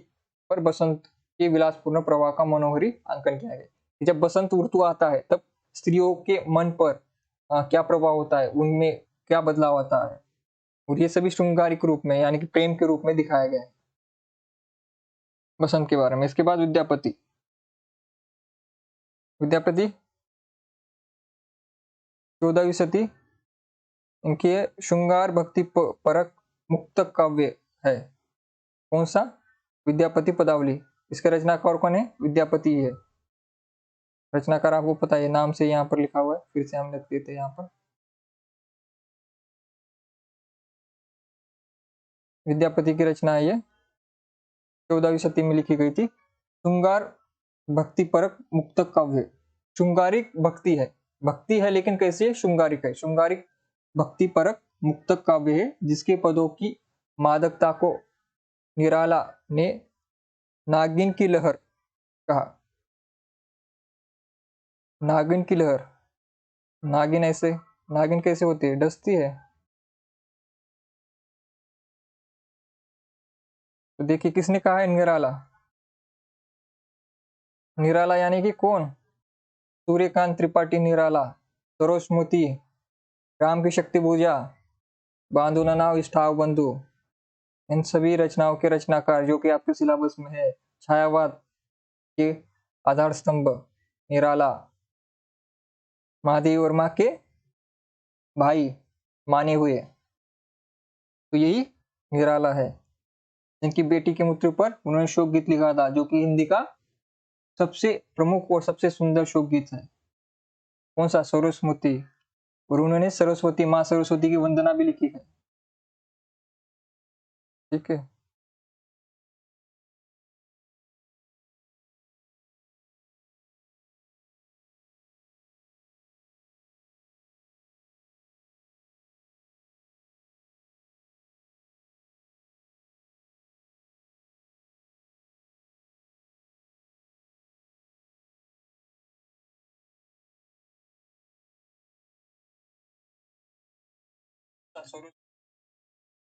पर बसंत के विलासपूर्ण प्रवाह का मनोहरी अंकन किया गया। जब बसंत ऋतु आता है तब स्त्रियों के मन पर क्या प्रभाव होता है, उनमें क्या बदलाव आता है, और ये सभी श्रृंगारिक रूप में यानी कि प्रेम के रूप में दिखाया गया है बसंत के बारे में। इसके बाद विद्यापति, विद्यापति 14वीं सदी, इनकी श्रृंगार भक्ति परक मुक्तक काव्य है। कौन सा, विद्यापति पदावली। इसके रचनाकार कौन है, विद्यापति है। रचनाकार आपको पता है, नाम से यहाँ पर लिखा हुआ है, फिर से हम लिख देते हैं यहाँ पर। विद्यापति की रचना है ये, 14वीं सदी में लिखी गई थी। श्रृंगार भक्ति परक मुक्तक काव्य, श्रृंगारिक भक्ति है लेकिन कैसी है, श्रृंगारिक है। श्रृंगारिक भक्ति परक मुक्तक काव्य है, जिसके पदों की मादकता को निराला ने नागिन की लहर कहा। नागिन की लहर, नागिन ऐसे, नागिन कैसे होती है, डसती है। तो देखिए किसने कहा है, निराला। निराला यानी कि कौन, सूर्यकांत त्रिपाठी निराला, सरोजमती, राम की शक्ति पूजा, बांधु न नाव इष्ठाव बंधु, इन सभी रचनाओं के रचनाकार जो कि आपके सिलेबस में है, छायावाद के आधार स्तंभ निराला, महादेव वर्मा के भाई माने हुए, तो यही निराला है। इनकी बेटी की मृत्यु पर उन्होंने शोक गीत लिखा था, जो कि हिंदी का सबसे प्रमुख और सबसे सुंदर शोक गीत है। कौन सा, सरस्वती। और उन्होंने सरस्वती, माँ सरस्वती की वंदना भी लिखी है। ठीक है,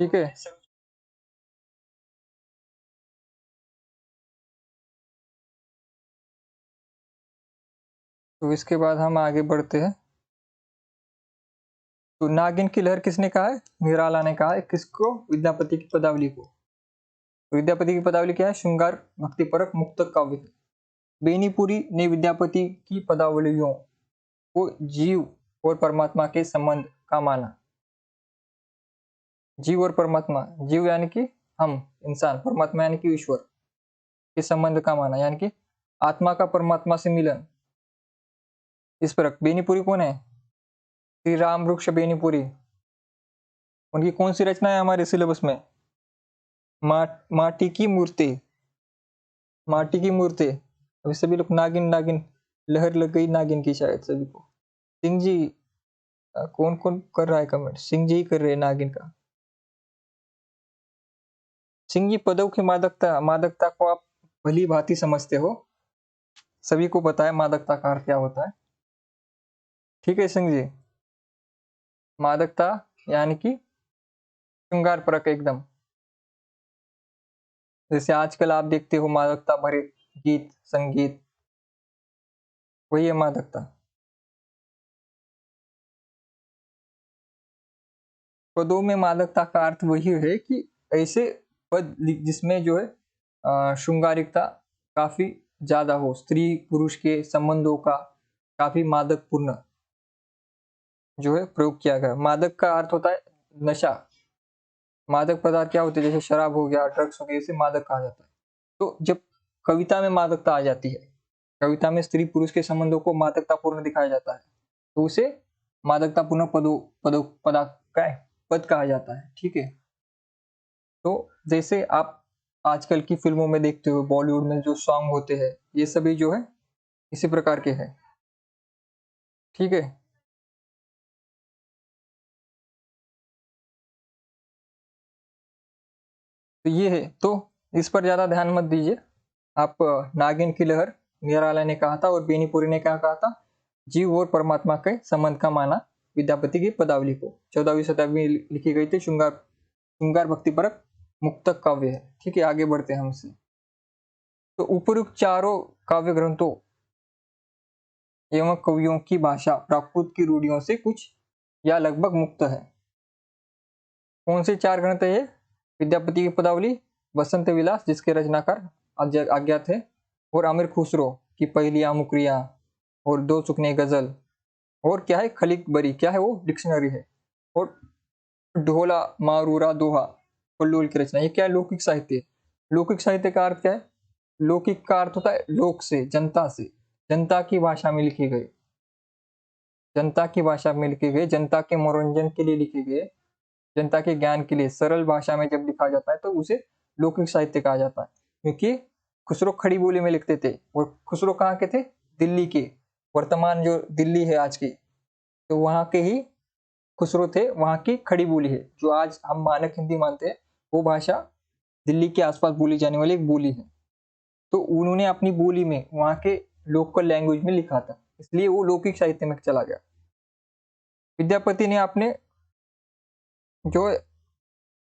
ठीक है। तो इसके बाद हम आगे बढ़ते हैं। तो नागिन की लहर किसने कहा है? निराला ने कहा है। किसको? विद्यापति की पदावली को। तो विद्यापति की पदावली क्या है? श्रृंगार भक्तिपरक मुक्तक काव्य है। बेनीपुरी ने विद्यापति की पदावलियों को जीव और परमात्मा के संबंध का माना। जीव और परमात्मा, जीव यानी कि हम इंसान, परमात्मा यानी कि ईश्वर के संबंध का माना, यानी कि आत्मा का परमात्मा से मिलन। इस पर बेनीपुरी कौन है? श्री राम वृक्ष बेनीपुरी। उनकी कौन सी रचना है हमारे सिलेबस में? माटी की मूर्ति। माटी की मूर्ति। अभी सभी लोग नागिन नागिन, लहर लग गई नागिन की, शायद सभी को। सिंह जी, कौन कौन कर रहा है कमेंट? सिंह जी ही कर रहे हैं नागिन का। सिंह जी, पदों की मादकता, मादकता को आप भली भांति समझते हो, सभी को पता है मादकता का अर्थ क्या होता है। ठीक है सिंह जी, मादकता यानी कि श्रृंगार परक एकदम। जैसे आजकल आप देखते हो मादकता भरे गीत संगीत, वही है मादकता। पदों में मादकता का अर्थ वही है कि ऐसे पद जिसमें जो है श्रृंगारिकता काफी ज्यादा हो, स्त्री पुरुष के संबंधों का काफी मादक पूर्ण जो है प्रयोग किया गया। मादक का अर्थ होता है नशा। मादक पदार्थ क्या होते हैं? जैसे शराब हो गया, ड्रग्स हो गया, इसे मादक कहा जाता है। तो जब कविता में मादकता आ जाती है, कविता में स्त्री पुरुष के संबंधों को मादकता पूर्ण दिखाया जाता है, तो उसे मादकता पूर्ण पद कहा जाता है। ठीक है। तो जैसे आप आजकल की फिल्मों में देखते हो, बॉलीवुड में जो सॉन्ग होते हैं, ये सभी जो है इसी प्रकार के हैं। ठीक है। तो ये है, तो इस पर ज्यादा ध्यान मत दीजिए आप। नागिन की लहर निराला ने कहा था और बेनीपुरी ने क्या कहा था? जीव और परमात्मा के संबंध का माना विद्यापति की पदावली को। 14वीं शताब्दी में लिखी गई थी, श्रृंगार भक्तिपरक मुक्तक काव्य है। ठीक है, आगे बढ़ते हैं हमसे। तो उपयुक्त चारों काव्य ग्रंथों एवं कवियों की भाषा प्राकृत की रूढ़ियों से कुछ या लगभग मुक्त है। कौन से चार ग्रंथ है ये? विद्यापति की पदावली, बसंत विलास जिसके रचनाकार अज्ञात है, और आमिर खुसरो की पहलियां मुकरियां, और दो सुकने गजल, और क्या है? खलीक बरी, क्या है वो? डिक्शनरी है, और ढोला मारूरा दोहा कल्लोल की रचना। ये क्या है? लौकिक साहित्य। लौकिक साहित्य का अर्थ क्या है? लौकिक का अर्थ होता है लोक से, जनता से, जनता की भाषा में लिखे गए, जनता की भाषा में लिखे गए, जनता के मनोरंजन के लिए लिखे गए, जनता के ज्ञान के लिए सरल भाषा में जब लिखा जाता है तो उसे लौकिक साहित्य कहा जाता है। क्योंकि खुसरो खड़ी बोली में लिखते थे, और खुसरो कहाँ के थे? दिल्ली के, वर्तमान जो दिल्ली है आज की, तो वहां के ही खुसरो थे। वहां की खड़ी बोली है, जो आज हम मानक हिंदी मानते हैं, वो भाषा दिल्ली के आसपास बोली जाने वाली एक बोली है। तो उन्होंने अपनी बोली में वहां के लोकल लैंग्वेज में लिखा था, इसलिए वो लौकिक साहित्य में चला गया। विद्यापति ने अपने जो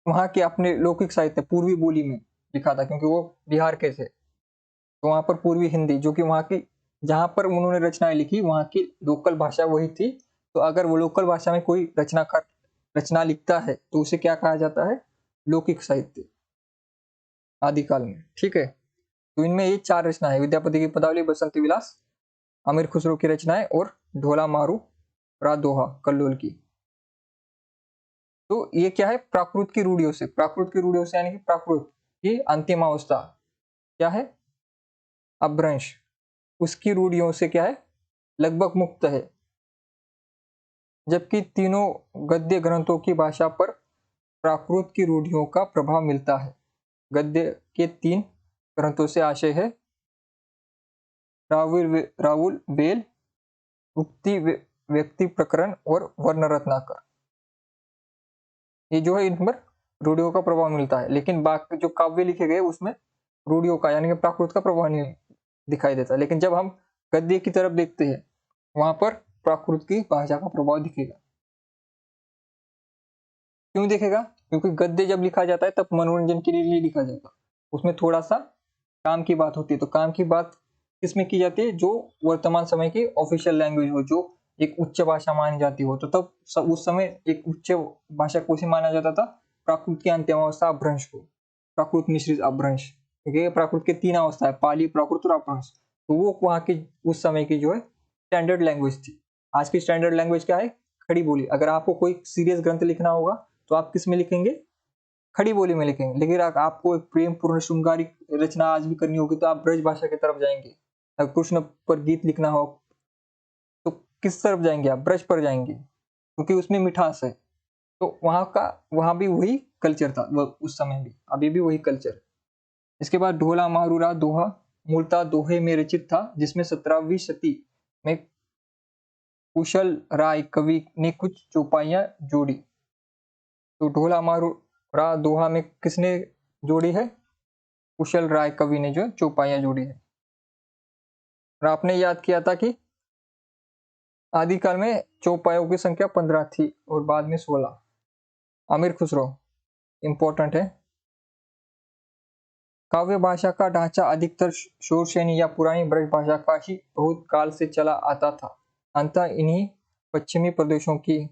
वहां के अपने लौकिक साहित्य पूर्वी बोली में लिखा था, क्योंकि वो बिहार के थे, तो वहां पर पूर्वी हिंदी, जो कि वहां की, जहां पर उन्होंने रचनाएं लिखी वहां की लोकल भाषा वही थी। तो अगर वो लोकल भाषा में कोई रचना लिखता है तो उसे क्या कहा जाता है? लौकिक साहित्य, आदिकाल में। ठीक है। तो इनमें ये चार रचना है: विद्यापति की पदावली, बसंती विलास, आमिर खुसरो की रचनाएं, और ढोला मारू रा दोहा कल्लोल की। तो ये क्या है? प्राकृत की रूढ़ियों से, प्राकृत की रूढ़ियों से यानी कि प्राकृत की अंतिम अवस्था क्या है? अपभ्रंश, उसकी रूढ़ियों से क्या है? लगभग मुक्त है। जबकि तीनों गद्य ग्रंथों की भाषा पर प्राकृत की रूढ़ियों का प्रभाव मिलता है। गद्य के तीन ग्रंथों से आशय है राहुल बेल, उक्ति व्यक्ति प्रकरण और वर्ण रत्नाकर। ये जो है इन पर रूढ़ियों का प्रभाव मिलता है, लेकिन बाकी जो काव्य लिखे गए उसमें रूढ़ियों का यानी कि प्राकृत का प्रभाव नहीं दिखाई देता। लेकिन जब हम गद्य की तरफ देखते हैं, वहां पर प्राकृत की भाषा का प्रभाव दिखेगा। क्यों दिखेगा? क्योंकि गद्य जब लिखा जाता है तब मनोरंजन के लिए लिखा जाता है, उसमें थोड़ा सा काम की बात होती है, तो काम की बात किसमें की जाती है, जो वर्तमान समय की ऑफिशियल लैंग्वेज हो, जो एक उच्च भाषा मानी जाती हो। तो तब उस समय एक उच्च भाषा को से माना जाता था प्राकृत की अंत्यावस्था अपभ्रंश को, प्राकृत मिश्रित अपभ्रंश, क्योंकि प्राकृत के 3 अवस्था है, पाली, प्राकृत और अपभ्रंश। तो वो वहाँ की उस समय की जो है स्टैंडर्ड लैंग्वेज थी। आज की स्टैंडर्ड लैंग्वेज क्या है? खड़ी बोली। अगर आपको कोई सीरियस ग्रंथ लिखना होगा तो आप किस में लिखेंगे? खड़ी बोली में लिखेंगे। लेकिन अगर आपको एक प्रेम पूर्ण श्रृंगारिक रचना आज भी करनी होगी तो आप ब्रज भाषा की तरफ जाएंगे। अगर कृष्ण पर गीत लिखना हो तो किस तरफ जाएंगे? आप ब्रज पर जाएंगे, क्योंकि उसमें मिठास है। तो वहां भी वही कल्चर था, उस समय भी, अभी भी वही कल्चर। इसके बाद ढोला मारूरा दोहा मूलतः दोहे में रचित था, जिसमें 17वीं शती में कुशल राय कवि ने कुछ चौपाइयां जोड़ी। तो ढोला मारूरा दोहा में किसने जोड़ी है? कुशल राय कवि ने जो चौपाइयां जोड़ी है। और आपने याद किया था कि आदिकाल में चौपाइयों की संख्या 15 थी और बाद में 16। आमिर खुसरो इंपॉर्टेंट है। काव्य भाषा का ढांचा अधिकतर शोरशैनी या पुरानी ब्रज भाषा का ही बहुत काल से चला आता था। अंततः इन्हीं पश्चिमी प्रदेशों की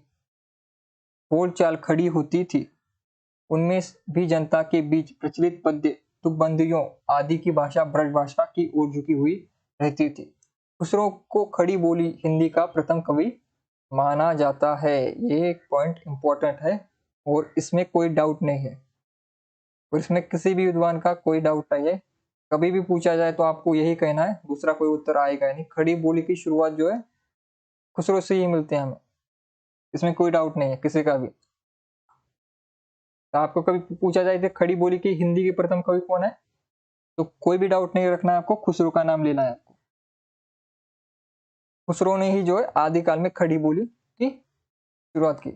बोलचाल खड़ी होती थी। उनमें भी जनता के बीच प्रचलित पद्य, तुकबंदियों आदि की भाषा ब्रज भाषा की ओर झुकी हुई रहती थी। खुसरो को खड़ी बोली हिंदी का प्रथम कवि माना जाता है। ये एक पॉइंट इंपॉर्टेंट है और इसमें कोई डाउट नहीं है, और इसमें किसी भी विद्वान का कोई डाउट नहीं है। कभी भी पूछा जाए तो आपको यही कहना है, दूसरा कोई उत्तर आएगा नहीं। खड़ी बोली की शुरुआत जो है खुसरो से ही मिलते हैं हमें, इसमें कोई डाउट नहीं है किसी का भी। तो आपको कभी पूछा जाए कि खड़ी बोली की हिंदी के प्रथम कवि कौन है, तो कोई भी डाउट नहीं रखना है आपको, खुसरो का नाम लेना है आपको। खुसरो ने ही जो है आदिकाल में खड़ी बोली की शुरुआत की।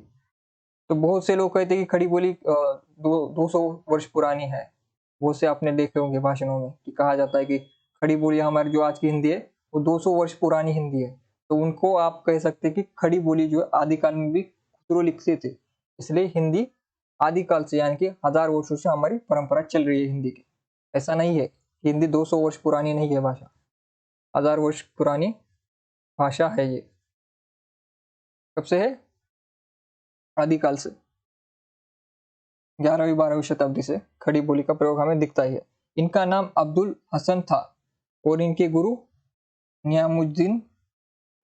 तो बहुत से लोग कहते हैं कि खड़ी बोली 200 वर्ष पुरानी है। वो से आपने देखे होंगे भाषणों में कि कहा जाता है कि खड़ी बोली हमारी जो आज की हिंदी है वो 200 वर्ष पुरानी हिंदी है। तो उनको आप कह सकते हैं कि खड़ी बोली जो है आदिकाल में भी खुसरो लिखते थे। इसलिए हिंदी आदिकाल से यानी कि 1000 वर्षों से हमारी परंपरा चल रही है हिंदी की। ऐसा नहीं है कि हिंदी 200 वर्ष पुरानी नहीं है भाषा, 1000 वर्ष पुरानी भाषा है ये। कब से है? आदिकाल से। 11वीं 12वीं शताब्दी से खड़ी बोली का प्रयोग हमें दिखता ही है। इनका नाम अब्दुल हसन था और इनके गुरु नियामुद्दीन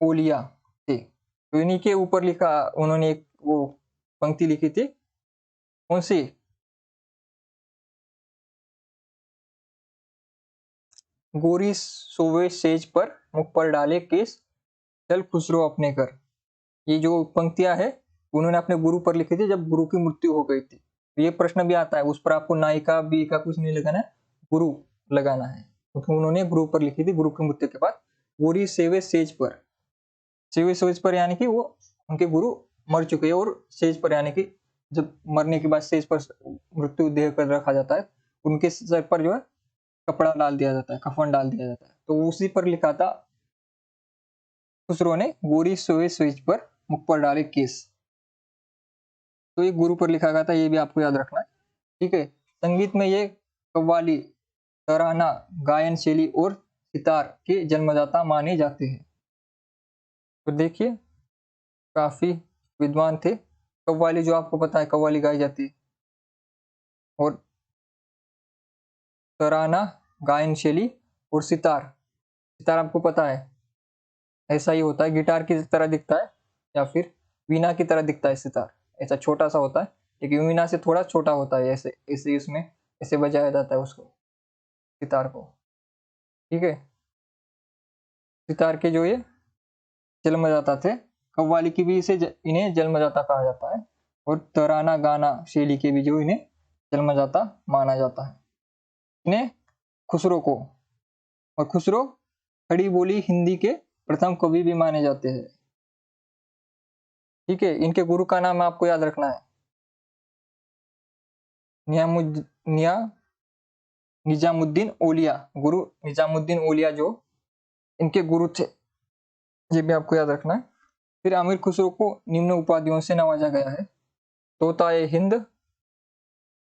ओलिया थे। तो इन्हीं के ऊपर लिखा, उन्होंने एक वो पंक्ति लिखी थी, कौन सी? गोरी सोवे सेज पर मुख पर डाले केस, चल खुसरो अपने घर। ये जो पंक्तियां है उन्होंने अपने गुरु पर लिखी थी जब गुरु की मृत्यु हो गई थी। तो ये प्रश्न भी आता है, उस पर आपको नायिका बी का कुछ नहीं लगाना है, गुरु लगाना है, क्योंकि उन्होंने गुरु पर लिखी थी गुरु की मृत्यु के बाद। गोरी सेवे सेज पर, सेवे सेज पर यानी कि वो उनके गुरु मर चुके हैं, और सेज पर यानी कि जब मरने के बाद सेज पर मृत्यु देह कर रखा जाता है, उनके सर पर जो है कपड़ा डाल दिया जाता है, कफन डाल दिया जाता है। तो उसी पर लिखा था खुसरो ने, गोरी सोए सेज पर मुख पर डाले केस। तो ये गुरु पर लिखा गया था, ये भी आपको याद रखना है। ठीक है। संगीत में ये कव्वाली, तराना, गायन शैली और सितार के जन्मदाता माने जाते हैं। तो देखिए काफी विद्वान थे। कव्वाली जो आपको पता है कव्वाली गाई जाती है, और तराना, गायन शैली और सितार। सितार आपको पता है ऐसा ही होता है, गिटार की तरह दिखता है या फिर वीणा की तरह दिखता है सितार। ऐसा छोटा सा होता है, लेकिन वीणा से थोड़ा छोटा होता है। ऐसे ऐसे इसमें ऐसे बजाया जाता है उसको, सितार को। ठीक है। सितार के जो ये जन्मदाता थे, कव्वाली की भी इन्हें जन्मदाता कहा जाता है, और तराना गाना शैली के भी जो इन्हें जन्मदाता माना जाता है। इन्हें खुसरो को, और खुसरो खड़ी बोली हिंदी के प्रथम कवि भी माने जाते हैं। ठीक है। इनके गुरु का नाम आपको याद रखना है, निजामुद्दीन ओलिया। गुरु निजामुद्दीन ओलिया जो इनके गुरु थे, ये भी आपको याद रखना है। फिर अमीर खुसरो को निम्न उपाधियों से नवाजा गया है। तोताए हिंद,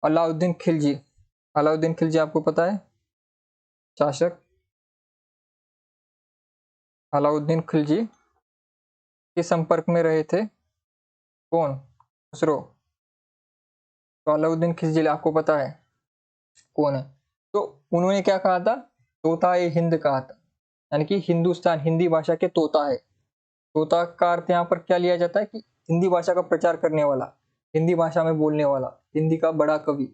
अलाउद्दीन खिलजी। अलाउद्दीन खिलजी आपको पता है, शासक। अलाउद्दीन खिलजी के संपर्क में रहे थे कौन? खुसरो। तो अलाउद्दीन खिलजी आपको पता है कौन है। तो उन्होंने क्या कहा था? तोता ए हिंद कहा था, यानी कि हिंदुस्तान हिंदी भाषा के तोता है। तोता का अर्थ यहाँ पर क्या लिया जाता है कि हिंदी भाषा का प्रचार करने वाला, हिंदी भाषा में बोलने वाला, हिंदी का बड़ा कवि।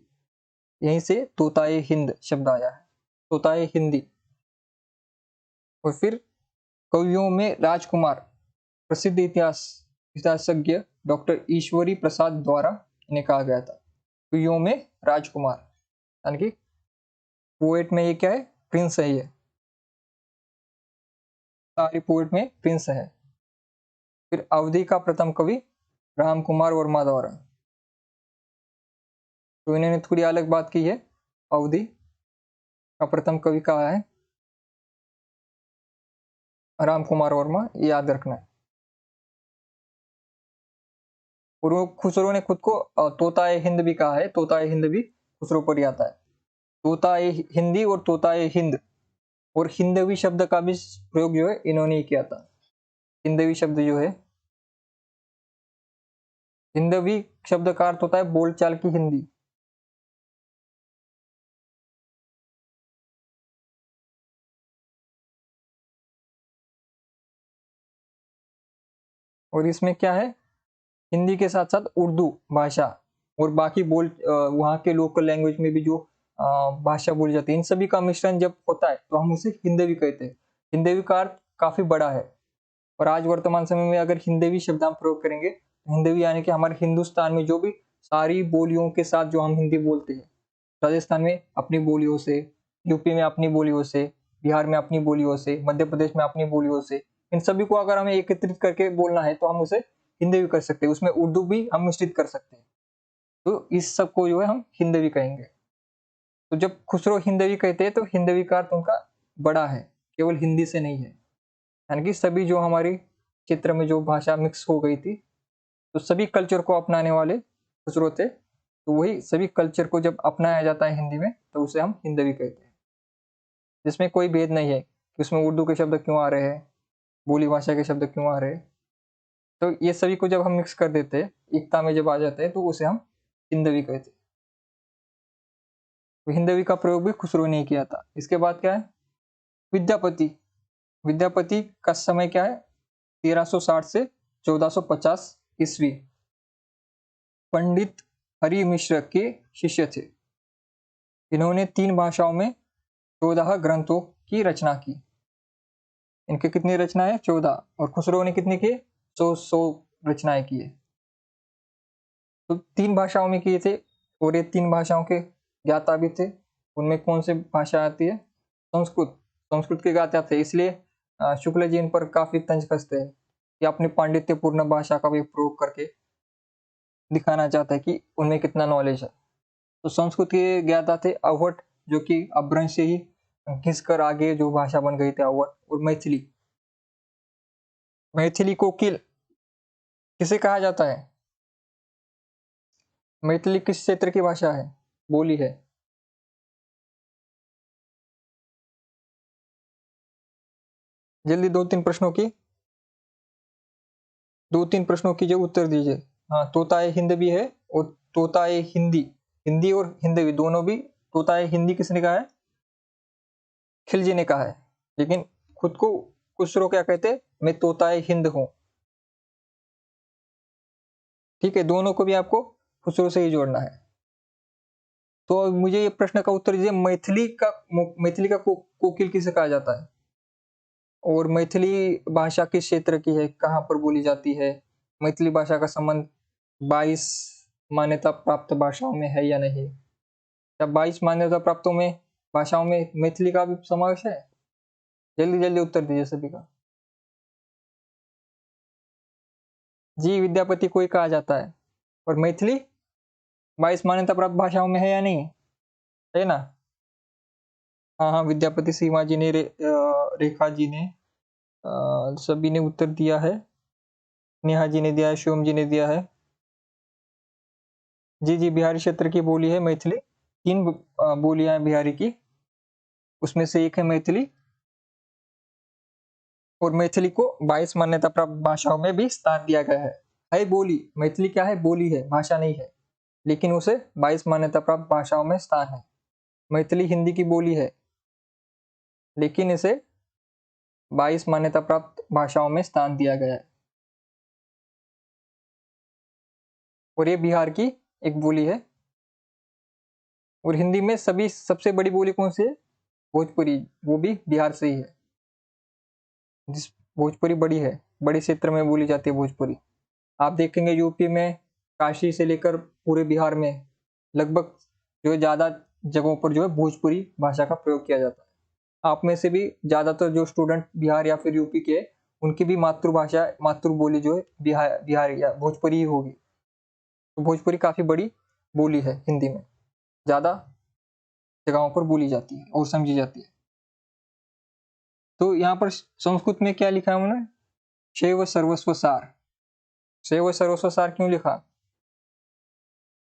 यहीं से तोता ए हिंद शब्द आया है, तोता ए हिंदी। और फिर कवियों में राजकुमार, प्रसिद्ध इतिहासज्ञ डॉक्टर ईश्वरी प्रसाद द्वारा इन्हें कहा गया था कवियों में राजकुमार, यानी कि पोएट में ये क्या है? प्रिंस है। ये सारे पोएट में प्रिंस है। फिर अवधि का प्रथम कवि राम कुमार वर्मा द्वारा। तो इन्होंने थोड़ी अलग बात की है। अवधि का प्रथम कवि कहा है राम कुमार वर्मा, ये याद रखना है। और वो खुसरो ने खुद को तोता ए हिंद भी कहा है। तोता ए हिंद भी खुसरो पर ही आता है। तोता ए हिंदी और तोता ए हिंद और हिंदवी शब्द का भी प्रयोग जो है इन्होंने ही किया था। हिंदवी शब्द जो है, हिंदवी शब्द का अर्थ होता है बोलचाल की हिंदी। और इसमें क्या है? हिंदी के साथ साथ उर्दू भाषा और बाकी वहाँ के लोकल लैंग्वेज में भी जो भाषा बोली जाती है, इन सभी का मिश्रण जब होता है तो हम उसे हिंदवी कहते हैं। हिंदवी का अर्थ काफी बड़ा है। और आज वर्तमान समय में अगर हिंदवी शब्द हम प्रयोग करेंगे तो हिंदवी यानी कि हमारे हिंदुस्तान में जो भी सारी बोलियों के साथ जो हम हिंदी बोलते हैं, राजस्थान में अपनी बोलियों से, यूपी में अपनी बोलियों से, बिहार में अपनी बोलियों से, मध्य प्रदेश में अपनी बोलियों से, इन सभी को अगर हमें एकत्रित करके बोलना है तो हम उसे हिंदवी कर सकते हैं। उसमें उर्दू भी हम मिश्रित कर सकते हैं। तो इस सब को जो है हम हिंदवी कहेंगे। तो जब खुसरो हिंदवी कहते हैं तो हिंदवी का अर्थ उनका बड़ा है, केवल हिंदी से नहीं है। यानी कि सभी जो हमारे क्षेत्र में जो भाषा मिक्स हो गई थी, तो सभी कल्चर को अपनाने वाले खुसरो थे। तो वही सभी कल्चर को जब अपनाया जाता है हिंदी में तो उसे हम हिंदवी कहते हैं, जिसमें कोई भेद नहीं है कि उसमें उर्दू के शब्द क्यों आ रहे हैं, बोली भाषा के शब्द क्यों आ रहे हैं। तो ये सभी को जब हम मिक्स कर देते हैं, एकता में जब आ जाते हैं, तो उसे हम हिंदवी कहते हैं। तो हिंदवी का प्रयोग भी खुसरो ने किया था। इसके बाद क्या है? विद्यापति। विद्यापति का समय क्या है? 1360 से 1450 ईस्वी। पंडित हरि मिश्र के शिष्य थे। इन्होंने 3 भाषाओं में 14 ग्रंथों की रचना की। इनके कितनी रचनाएं? 14। और खुसरो ने कितनी की? 100 रचनाएं की है। तो 3 भाषाओं में किए थे और ये 3 भाषाओं के ज्ञाता भी थे। उनमें कौन सी भाषा आती है? संस्कृत। संस्कृत के ज्ञाता थे, इसलिए शुक्ल जी इन पर काफी तंज कसते हैं कि अपनी पांडित्यपूर्ण भाषा का भी प्रयोग करके दिखाना चाहता है कि उनमें कितना नॉलेज है। तो संस्कृत के ज्ञाता थे अवध, जो कि अपभ्रंश से ही घिसकर आगे जो भाषा बन गई थी अवध। और मैथिली। मैथिली कोकिल किसे कहा जाता है? मैथिली किस क्षेत्र की भाषा है, बोली है? जल्दी 2-3 प्रश्नों की जो उत्तर दीजिए। हाँ, तोताए हिंद भी है और तोताए हिंदी। हिंदी और हिंदवी दोनों भी। तोताए हिंदी किसने कहा है? खिलजी ने कहा है। लेकिन खुद को खुसरो क्या कहते हैं? मैं तोताए हिंद हूं। ठीक है, दोनों को भी आपको खुसरो से ही जोड़ना है। तो अब मुझे ये प्रश्न का उत्तर दीजिए, मैथिली का कोकिल किसे कहा जाता है? और मैथिली भाषा किस क्षेत्र की है, कहाँ पर बोली जाती है? मैथिली भाषा का संबंध 22 मान्यता प्राप्त भाषाओं में है या नहीं? क्या 22 मान्यता प्राप्तों में भाषाओं में मैथिली का भी समावेश है? जल्दी जल्दी उत्तर दीजिए सभी का। जी, विद्यापति को ही कहा जाता है। और मैथिली 22 मान्यता प्राप्त भाषाओं में है या नहीं? है ना? हाँ हाँ, विद्यापति, सीमा जी ने, रेखा जी ने, सभी ने उत्तर दिया है। नेहा जी ने दिया है, शिवम जी ने दिया है। जी जी, बिहारी क्षेत्र की बोली है मैथिली। 3 बोलियां हैं बिहारी की, उसमें से एक है मैथिली। और मैथिली को 22 मान्यता प्राप्त भाषाओं में भी स्थान दिया गया है बोली। मैथिली क्या है? बोली है, भाषा नहीं है, लेकिन उसे 22 मान्यता प्राप्त भाषाओं में स्थान है। मैथिली हिंदी की बोली है, लेकिन इसे 22 मान्यता प्राप्त भाषाओं में स्थान दिया गया है। और ये बिहार की एक बोली है। और हिंदी में सभी सबसे बड़ी बोली कौन सी है? भोजपुरी, वो भी बिहार से ही है। जिस भोजपुरी बड़ी है, बड़े क्षेत्र में बोली जाती है भोजपुरी। आप देखेंगे यूपी में काशी से लेकर पूरे बिहार में लगभग जो है ज्यादा जगहों पर जो है भोजपुरी भाषा का प्रयोग किया जाता है। आप में से भी ज्यादातर जो स्टूडेंट बिहार या फिर यूपी के, उनकी भी मातृभाषा मातृबोली जो है बिहार या भोजपुरी ही होगी। तो भोजपुरी काफी बड़ी बोली है, हिंदी में ज्यादा जगहों पर बोली जाती है और समझी जाती है। तो यहाँ पर संस्कृत में क्या लिखा है उन्होंने? शैव सर्वस्व सार। शैव सर्वस्व सार क्यों लिखा?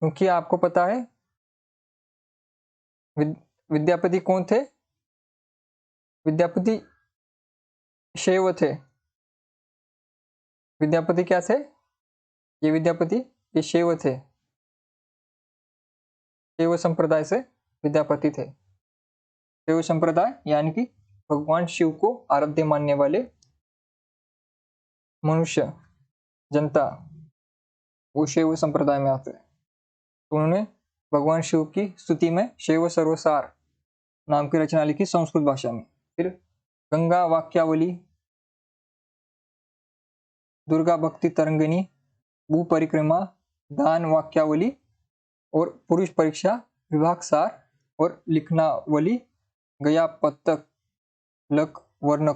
क्योंकि आपको पता है विद्यापति कौन थे? विद्यापति शैव थे। विद्यापति क्या थे? ये विद्यापति ये शैव थे। शैव संप्रदाय से विद्यापति थे। शैव संप्रदाय यानी कि भगवान शिव को आराध्य मानने वाले मनुष्य, जनता, वो शैव संप्रदाय में आते हैं। तो उन्होंने भगवान शिव की स्तुति में शैव सर्वसार नाम की रचना लिखी संस्कृत भाषा में। फिर गंगा वाक्यावली, दुर्गा भक्ति तरंगिनी, भू परिक्रमा, दान वाक्यावली और पुरुष परीक्षा, विभाग सार और लिखनावली, गया पत्तक, लक वर्ण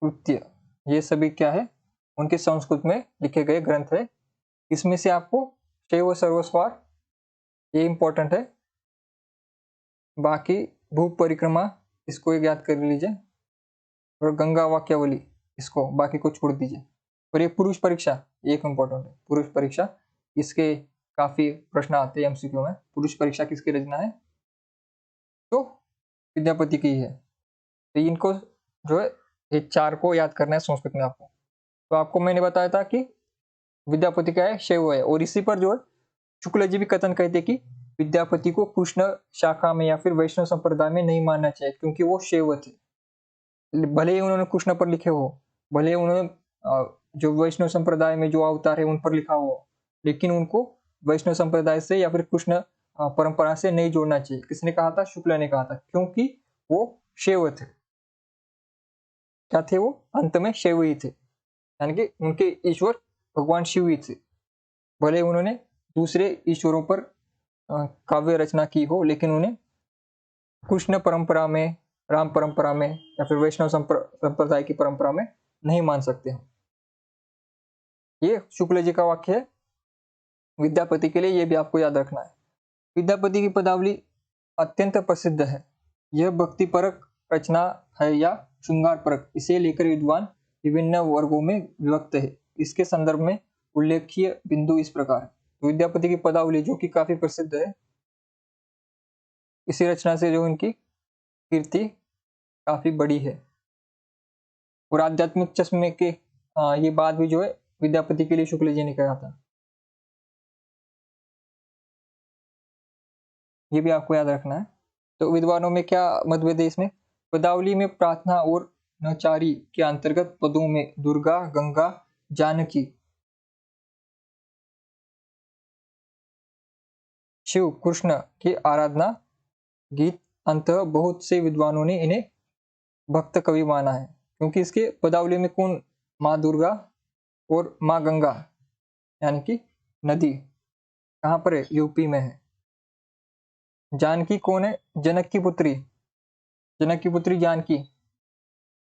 कृत्य, ये सभी क्या है? उनके संस्कृत में लिखे गए ग्रंथ है। इसमें से आपको शैव सर्वस्वार ये इंपॉर्टेंट है। बाकी भू परिक्रमा इसको एक याद कर लीजिए, और गंगा वाक्यावली इसको, बाकी को छोड़ दीजिए। और ये पुरुष परीक्षा एक इंपॉर्टेंट है। पुरुष परीक्षा, इसके काफी प्रश्न आते हैं एमसीक्यू में। पुरुष परीक्षा किसकी रचना है? तो विद्यापति की है। तो इनको जो है ये चार को याद करना है संस्कृत में आपको। तो आपको मैंने बताया था कि विद्यापति क्या है? शैव है। और इसी पर जो है शुक्ल जी भी कथन कहते कि विद्यापति को कृष्ण शाखा में या फिर वैष्णव संप्रदाय में नहीं मानना चाहिए, क्योंकि वो शैव थे। भले ही उन्होंने कृष्ण पर लिखे हो, भले ही उन्होंने जो वैष्णव संप्रदाय में जो अवतार है उन पर लिखा हो, लेकिन उनको वैष्णव संप्रदाय से या फिर कृष्ण परंपरा से नहीं जोड़ना चाहिए। किसने कहा था? शुक्ल ने कहा था, क्योंकि वो शैव थे। क्या थे वो? अंत में शैव ही थे, यानी कि उनके ईश्वर भगवान शिव ही थे। भले उन्होंने दूसरे ईश्वरों पर काव्य रचना की हो, लेकिन उन्हें कृष्ण परंपरा में, राम परंपरा में या फिर वैष्णव संप्रदाय की परंपरा में नहीं मान सकते हम। ये शुक्ल जी का वाक्य है विद्यापति के लिए, ये भी आपको याद रखना है। विद्यापति की पदावली अत्यंत प्रसिद्ध है। यह भक्ति परक रचना है या श्रृंगार परक, इसे लेकर विद्वान विभिन्न वर्गों में विभक्त है। इसके संदर्भ में उल्लेखीय बिंदु इस प्रकार है। तो विद्यापति की पदावली जो कि काफी प्रसिद्ध है, इसी रचना से जो इनकी कीर्ति काफी बड़ी है। और आध्यात्मिक चश्मे के ये बात भी जो है विद्यापति के लिए शुक्ल जी ने कहा था, ये भी आपको याद रखना है। तो विद्वानों में क्या मतभेद है इसमें? पदावली में प्रार्थना और नचारी के अंतर्गत पदों में दुर्गा, गंगा, जानकी, शिव, कृष्ण की आराधना गीत अंततः बहुत से विद्वानों ने इन्हें भक्त कवि माना है, क्योंकि इसके पदावली में कौन? माँ दुर्गा और माँ गंगा, यानी कि नदी कहाँ पर है? यूपी में है। जानकी कौन है? जनक की पुत्री। जनक की पुत्री जानकी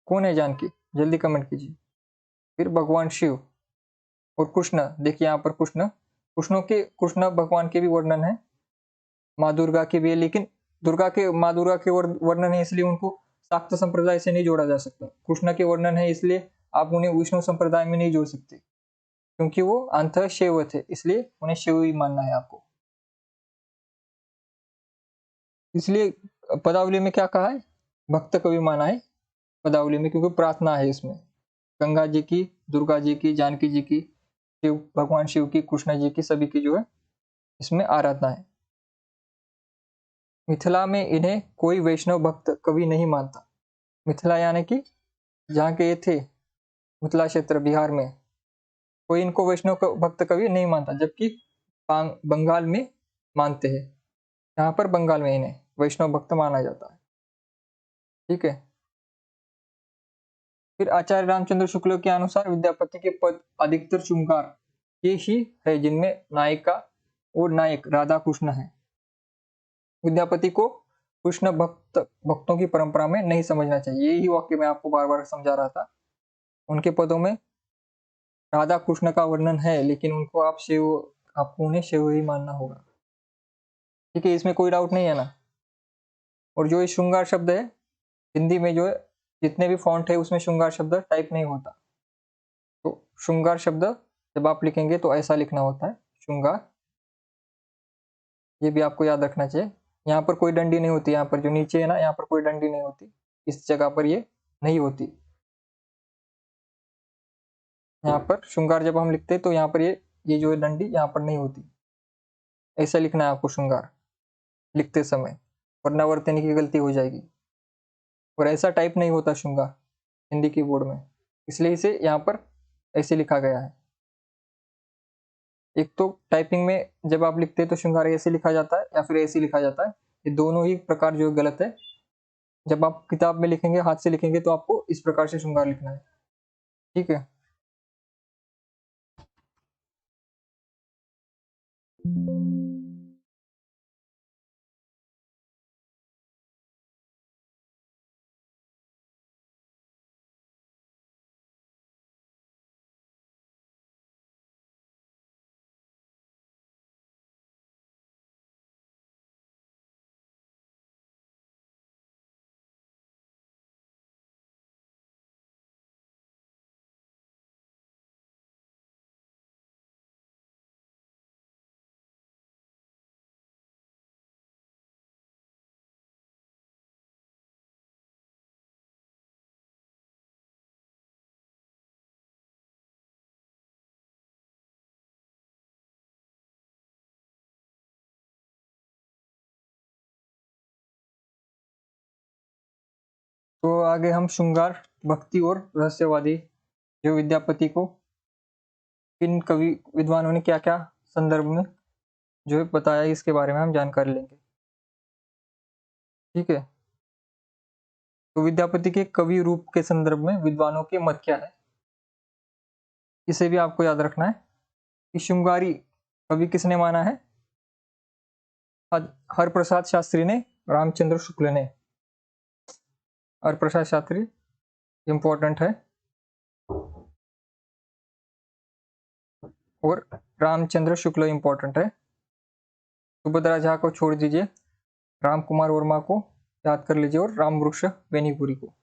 कौन है? जानकी जल्दी कमेंट कीजिए। फिर भगवान शिव और कृष्ण, देखिए यहाँ पर कृष्ण भगवान के भी वर्णन है, माँ दुर्गा के भी है, लेकिन माँ दुर्गा के वर्णन है इसलिए उनको शाक्त संप्रदाय से नहीं जोड़ा जा सकता। कृष्ण के वर्णन है इसलिए आप उन्हें विष्णु संप्रदाय में नहीं जोड़ सकते, क्योंकि वो अंततः शैव थे, इसलिए उन्हें शैव ही मानना है आपको। इसलिए पदावली में क्या कहा है? भक्त कवि माना है। पदावली में, क्योंकि प्रार्थना है इसमें। गंगा जी की, दुर्गा जी की, जानकी जी की, शिव भगवान शिव की, कृष्ण जी की, सभी की जो है इसमें आराधना है। मिथिला में इन्हें कोई वैष्णव भक्त कवि नहीं मानता। मिथिला यानी कि जहाँ के ये थे, मिथिला क्षेत्र बिहार में, कोई इनको वैष्णव भक्त कवि नहीं मानता, जबकि बंगाल में मानते हैं। यहाँ पर बंगाल में इन्हें वैष्णव भक्त माना जाता है। ठीक है। फिर आचार्य रामचंद्र शुक्ल के अनुसार विद्यापति के पद अधिकतर श्रृंगार ये ही है, जिनमें नायिका और नायक राधा कृष्ण है। विद्यापति को कृष्ण भक्तों की परंपरा में नहीं समझना चाहिए। यही वाक्य मैं आपको बार बार समझा रहा था। उनके पदों में राधा कृष्ण का वर्णन है, लेकिन आपको उन्हें शिव ही मानना होगा। ठीक है, इसमें कोई डाउट नहीं है ना। और जो ये श्रृंगार शब्द है, हिंदी में जो है जितने भी फॉन्ट है उसमें श्रृंगार शब्द टाइप नहीं होता। तो श्रृंगार शब्द जब आप लिखेंगे तो ऐसा लिखना होता है, श्रृंगार। ये भी आपको याद रखना चाहिए। यहाँ पर कोई डंडी नहीं होती, यहाँ पर जो नीचे है ना, यहाँ पर कोई डंडी नहीं होती, इस जगह पर ये नहीं होती। यहाँ पर श्रृंगार जब हम लिखते हैं तो यहाँ पर ये जो है डंडी यहाँ पर नहीं होती। ऐसा लिखना है आपको श्रृंगार लिखते समय, वरना वर्तनी की गलती हो जाएगी। और ऐसा टाइप नहीं होता श्रृंगार हिंदी कीबोर्ड में, इसलिए इसे यहाँ पर ऐसे लिखा गया है। एक तो टाइपिंग में जब आप लिखते हैं तो श्रृंगार ऐसे लिखा जाता है या फिर ऐसे लिखा जाता है, ये दोनों ही प्रकार जो गलत है। जब आप किताब में लिखेंगे, हाथ से लिखेंगे, तो आपको इस प्रकार से श्रृंगार लिखना है। ठीक है। तो आगे हम श्रृंगार, भक्ति और रहस्यवादी जो विद्यापति को इन कवि विद्वानों ने क्या क्या संदर्भ में जो है बताया, इसके बारे में हम जानकारी लेंगे। ठीक है। तो विद्यापति के कवि रूप के संदर्भ में विद्वानों के मत क्या है, इसे भी आपको याद रखना है कि श्रृंगारी कवि किसने माना है? हरप्रसाद शास्त्री ने, रामचंद्र शुक्ल ने। हरप्रसाद शास्त्री इंपॉर्टेंट है, और रामचंद्र शुक्ल इंपॉर्टेंट है। सुभद्रा झा को छोड़ दीजिए, राम कुमार वर्मा को याद कर लीजिए, और राम वृक्ष बेनीपुरी को।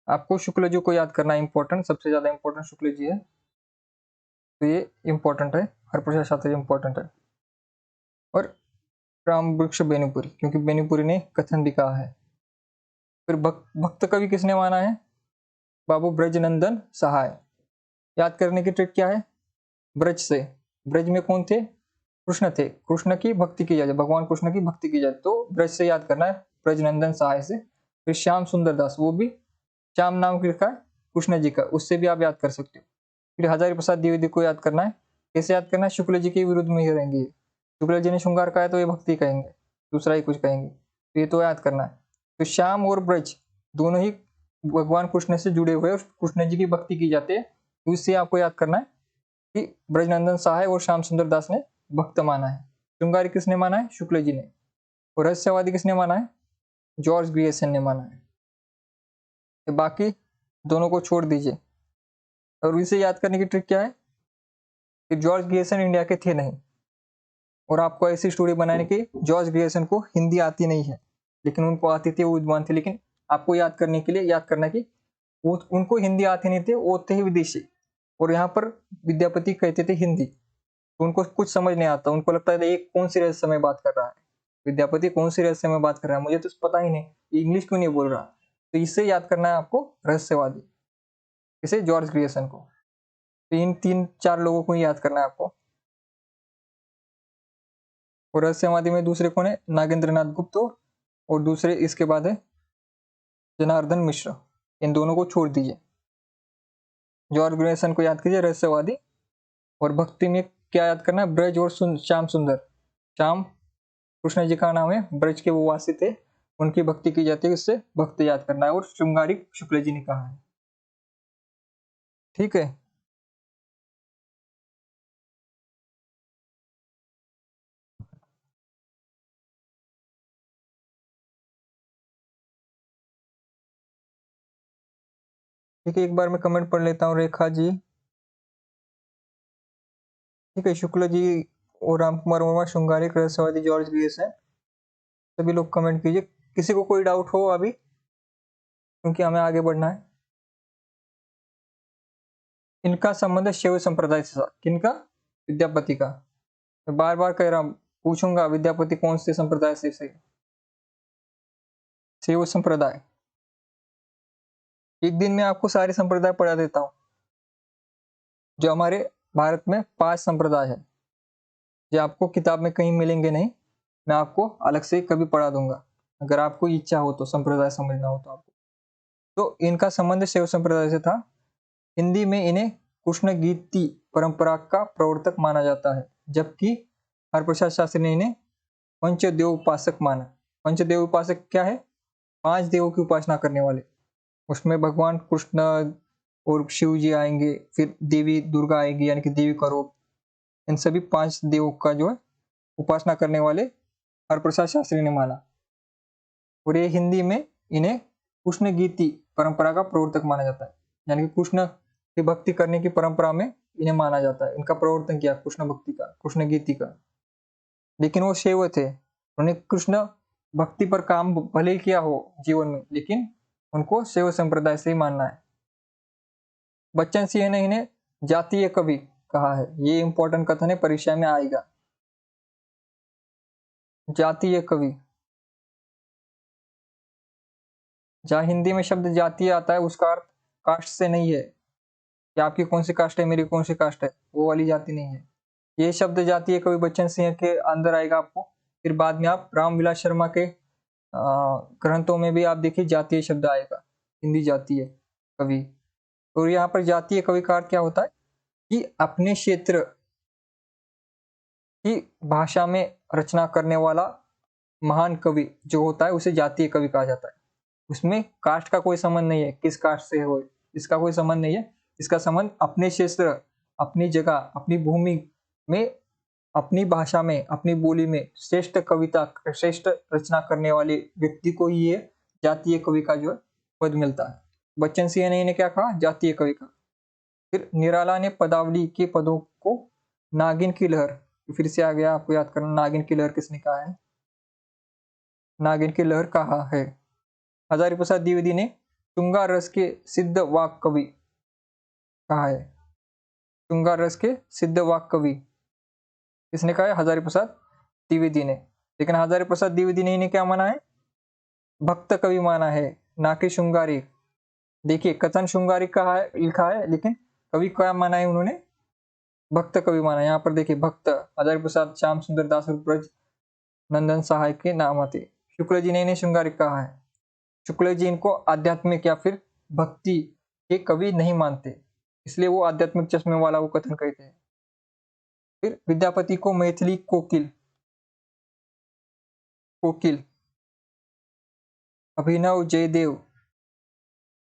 आपको शुक्ल जी को याद करना इंपॉर्टेंट, सबसे ज्यादा इंपॉर्टेंट शुक्ल जी है, तो ये इंपॉर्टेंट है। हरप्रसाद शास्त्री इंपॉर्टेंट है, और राम वृक्ष बेनीपुरी, क्योंकि बेनीपुरी ने कथन भी कहा है। फिर भक्त कवि किसने माना है? बाबू ब्रजनंदन सहाय। याद करने की ट्रिक क्या है? ब्रज से, ब्रज में कौन थे? कृष्ण थे, कृष्ण की भक्ति की जाए, भगवान कृष्ण की भक्ति की जाए, तो ब्रज से याद करना है, ब्रजनंदन सहाय से। फिर श्याम सुंदर दास, वो भी श्याम नाम लिखा है कृष्ण जी का, उससे भी आप याद कर सकते हो। फिर हजारी प्रसाद द्विवेदी को याद करना है। कैसे याद करना है? शुक्ल जी के विरुद्ध में ही रहेंगे। शुक्ल जी ने श्रृंगार कहा है तो ये भक्ति कहेंगे, दूसरा ही कुछ कहेंगे, तो ये तो याद करना है। तो श्याम और ब्रज दोनों ही भगवान कृष्ण से जुड़े हुए, कृष्ण जी की भक्ति की जाती है, तो इससे आपको याद करना है कि ब्रजनंदन सहाय और श्याम सुंदर दास ने भक्त माना है। श्रृंगारी किसने माना है? शुक्ल जी ने। और रहस्यवादी किसने माना है? जॉर्ज ग्रियर्सन ने माना है। तो बाकी दोनों को छोड़ दीजिए। और इसे याद करने की ट्रिक क्या है कि जॉर्ज ग्रियर्सन इंडिया के थे नहीं, और आपको ऐसी स्टोरी बनाने की, जॉर्ज ग्रियर्सन को हिंदी आती नहीं है, लेकिन उनको आती थी, वो विद्वान थे, लेकिन आपको याद करने के लिए याद करना कि वो उनको हिंदी आती नहीं थे, वो थे ही विदेशी। और यहाँ पर विद्यापति कहते थे हिंदी, तो उनको कुछ समझ नहीं आता, उनको लगता है एक कौन सी रहस्य में बात कर रहा है, विद्यापति कौन सी रहस्य में बात कर रहा है, मुझे तो पता ही नहीं, इंग्लिश क्यों नहीं बोल रहा। तो इससे याद करना है आपको रहस्यवादी, इसे जॉर्ज ग्रियर्सन को। तो इन 3-4 लोगों को ही याद करना है आपको। और रहस्यवादी में दूसरे कौन है? नागेंद्र नाथ गुप्त, और दूसरे इसके बाद है जनार्दन मिश्र। इन दोनों को छोड़ दीजिए। जॉर्ज ग्रियर्सन को याद कीजिए रहस्यवादी। और भक्ति में क्या याद करना है? ब्रज और श्याम सुंदर। श्याम कृष्ण जी का नाम है, ब्रज के वो वासी थे, उनकी भक्ति की जाती है, उससे भक्ति याद करना है। और श्रृंगारिक शुक्ल जी ने कहा है। ठीक है। ठीक है, एक बार मैं कमेंट पढ़ लेता हूँ। रेखा जी, ठीक है, शुक्ल जी और राम कुमार वर्मा श्रृंगारिक रहस्यवादी जॉर्ज ग्रियर्सन। सभी लोग कमेंट कीजिए। किसी को कोई डाउट हो अभी, क्योंकि हमें आगे बढ़ना है। इनका संबंध शैव संप्रदाय से था। किनका? विद्यापति का। मैं बार बार कह रहा हूं, पूछूंगा विद्यापति कौन से संप्रदाय से? शैव संप्रदाय। एक दिन में आपको सारे संप्रदाय पढ़ा देता हूं। जो हमारे भारत में 5 संप्रदाय है, जो आपको किताब में कहीं मिलेंगे नहीं, मैं आपको अलग से कभी पढ़ा दूंगा, अगर आपको इच्छा हो तो, संप्रदाय समझना हो तो आपको। तो इनका संबंध शैव संप्रदाय से था। हिंदी में इन्हें कृष्ण गीति परंपरा का प्रवर्तक माना जाता है, जबकि हरप्रसाद शास्त्री ने इन्हें पंचदेव उपासक माना। पंचदेव उपासक क्या है? 5 देवों की उपासना करने वाले। उसमें भगवान कृष्ण और शिव जी आएंगे, फिर देवी दुर्गा आएगी, यानी कि देवी का रूप। इन सभी 5 देवों का जो है उपासना करने वाले हरप्रसाद शास्त्री ने माना। और ये हिंदी में इन्हें कृष्ण गीति परंपरा का प्रवर्तक माना जाता है, यानी कि कृष्ण की भक्ति करने की परंपरा में इन्हें माना जाता है। इनका प्रवर्तन किया कृष्ण भक्ति का, कृष्ण गीति का। लेकिन वो शैव थे, उन्हें कृष्ण भक्ति पर काम भले ही किया हो जीवन में, लेकिन उनको शैव संप्रदाय से ही मानना है। बच्चन सिंह ने इन्हें जातीय कवि कहा है। ये इंपॉर्टेंट कथन है, परीक्षा में आएगा। जातीय कवि, जहां हिंदी में शब्द जातीय आता है, उसका अर्थ कास्ट से नहीं है कि आपकी कौन सी कास्ट है, मेरी कौन सी कास्ट है, वो वाली जाति नहीं है। ये शब्द जातीय कवि बच्चन सिंह के अंदर आएगा आपको। फिर बाद में आप रामविलास शर्मा के ग्रंथों में भी आप देखिए जातीय शब्द आएगा, हिंदी जातीय कवि। तो यहाँ पर जातीय कवि का अर्थ क्या होता है कि अपने क्षेत्र की भाषा में रचना करने वाला महान कवि जो होता है, उसे जातीय कवि कहा जाता है। उसमें कास्ट का कोई संबंध नहीं है, किस कास्ट से हो, इसका कोई संबंध नहीं है। इसका संबंध अपने क्षेत्र, अपनी जगह, अपनी भूमि में, अपनी भाषा में, अपनी बोली में श्रेष्ठ कविता, श्रेष्ठ रचना करने वाले व्यक्ति को ही ये जातीय कवि का जो पद मिलता है। बच्चन सिंह ने इन्हें क्या कहा? जातीय कवि का। फिर निराला ने पदावली के पदों को नागिन की लहर, फिर से आ गया, आपको याद करना, नागिन की लहर किसने कहा है? नागिन की लहर कहा है हजारी प्रसाद द्विवेदी ने। श्रृंगार रस के सिद्ध वाक कवि कहा है। श्रृंगार रस के सिद्ध वाक कवि किसने कहा है? हजारी प्रसाद द्विवेदी ने। लेकिन हजारी प्रसाद द्विवेदी ने इन्हें क्या माना है? भक्त कवि माना है, ना कि श्रृंगारिक। देखिए, कथन श्रृंगारिक कहा है, लिखा है, लेकिन कवि क्या माना है उन्होंने? भक्त कवि माना। यहाँ पर देखिए, भक्त हजारी प्रसाद, श्याम सुंदर दास और ब्रज नंदन सहाय के नाम आते। शुक्ल जी ने इन्हें श्रृंगारिक कहा है। शुक्ल जी इनको आध्यात्मिक या फिर भक्ति के कवि नहीं मानते, इसलिए वो आध्यात्मिक चश्मे वाला वो कथन कहते हैं। फिर विद्यापति को मैथिली कोकिल, कोकिल, अभिनव जयदेव,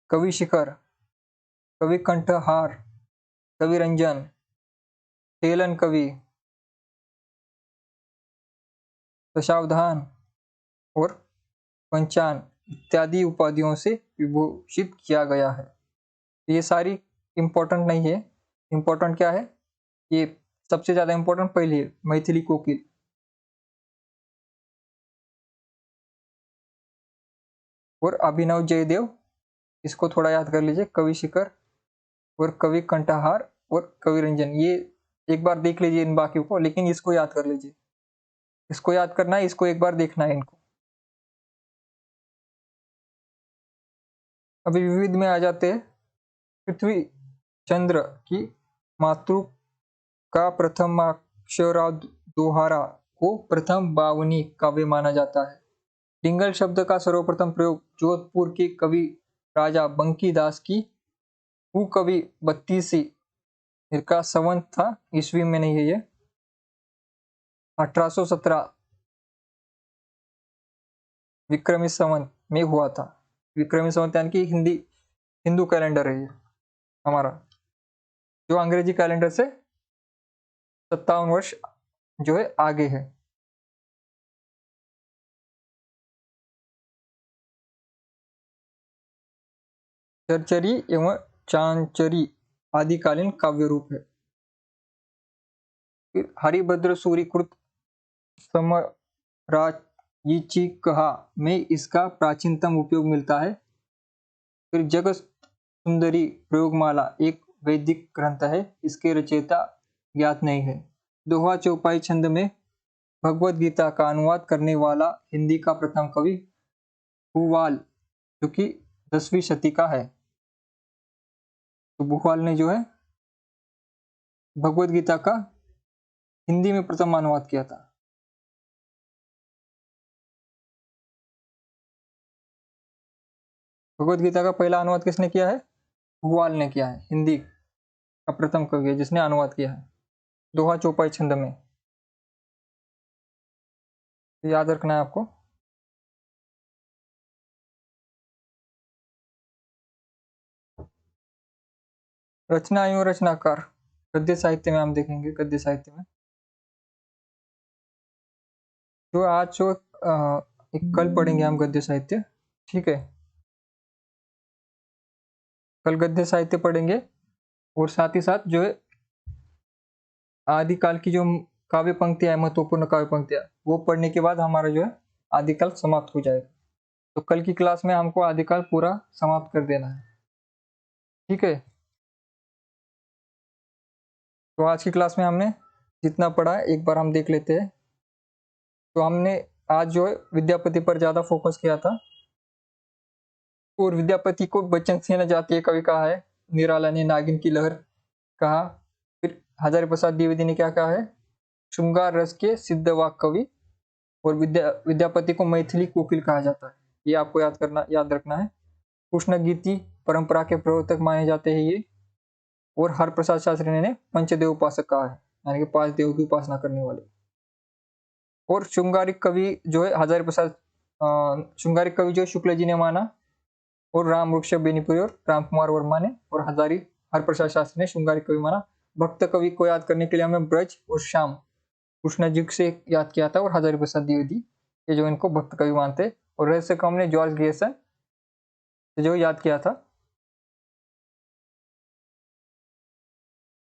कवि शिखर, कवि कंठहार, कवि रंजन, हेलन कवि, दशावधान और पंचान इत्यादि उपाधियों से विभूषित किया गया है। ये सारी इंपॉर्टेंट नहीं है। इंपॉर्टेंट क्या है? ये सबसे ज्यादा इंपॉर्टेंट पहली है, मैथिली कोकिल। और अभिनव जयदेव, इसको थोड़ा याद कर लीजिए। कवि शिखर और कवि कंठहार और कवि रंजन, ये एक बार देख लीजिए इन बाकियों को, लेकिन इसको याद कर लीजिए। इसको याद करना है, इसको एक बार देखना है इनको। अभी विविध में आ जाते हैं। पृथ्वी चंद्र की मातृ का प्रथम अक्षरा दोहारा को प्रथम बावनी काव्य माना जाता है। डिंगल शब्द का सर्वप्रथम प्रयोग जोधपुर के कवि राजा बंकीदास की कवि 32 का संवत था, ईस्वी में नहीं है ये, 1817 विक्रमी संवत में हुआ था। विक्रमी संवत यानी कि हिंदू कैलेंडर है ये हमारा, जो अंग्रेजी कैलेंडर से 57 वर्ष जो है आगे है। चरचरी एवं चांचरी आदिकालीन काव्य रूप है। फिर हरिभद्र सूरी कृत समराचीकहा में इसका प्राचीनतम उपयोग मिलता है। फिर जगत सुंदरी प्रयोगमाला एक वैदिक ग्रंथ है, इसके रचयिता ज्ञात नहीं है। दोहा चौपाई छंद में भगवत गीता का अनुवाद करने वाला हिंदी का प्रथम कवि भूवाल, जो कि 10वीं शती का है। तो भूवाल ने जो है भगवत गीता का हिंदी में प्रथम अनुवाद किया था। भगवत गीता का पहला अनुवाद किसने किया है? भूवाल ने किया है। हिंदी का प्रथम कवि है जिसने अनुवाद किया है दोहा चौपाई छंद में। याद रखना है आपको। रचना एवं रचनाकार गद्य साहित्य में हम देखेंगे। गद्य साहित्य में जो आज जो एक कल पढ़ेंगे हम गद्य साहित्य, ठीक है। कल गद्य साहित्य पढ़ेंगे और साथ ही साथ जो है आदिकाल की जो काव्य पंक्तियां, महत्वपूर्ण काव्य पंक्तियां, वो पढ़ने के बाद हमारा जो है आदिकाल समाप्त हो जाएगा। तो कल की क्लास में हमको आदिकाल पूरा समाप्त कर देना है, ठीक है। तो आज की क्लास में हमने जितना पढ़ा है एक बार हम देख लेते हैं। तो हमने आज जो है विद्यापति पर ज्यादा फोकस किया था, और विद्यापति को बच्चन सेना जातीय कवि कहा है, निराला ने नागिन की लहर कहा, फिर हजारी प्रसाद द्विवेदी ने क्या कहा है, श्रृंगार रस के सिद्ध वाक कवि, और विद्यापति को मैथिली कोकिल कहा जाता है। ये आपको याद रखना है। कृष्ण गीति परंपरा के प्रवर्तक माने जाते हैं ये, और हरप्रसाद शास्त्री ने पंचदेव उपासक कहा है, यानी कि 5 देव की उपासना करने वाले। और श्रृंगारिक कवि जो है हजारी प्रसाद, श्रृंगारिक कवि जो शुक्ल जी ने माना, और राम वृक्ष बेनीपुरी और राम कुमार वर्मा ने, और हरप्रसाद शास्त्री ने श्रृंगारिक कवि माना। भक्त कवि को याद करने के लिए हमें ब्रज और श्याम कृष्ण जी से याद किया था, और हजारी प्रसाद द्विवेदी ये जो इनको भक्त कवि मानते। और रहस्य को हमने जॉर्ज ग्रेसन जो याद किया था।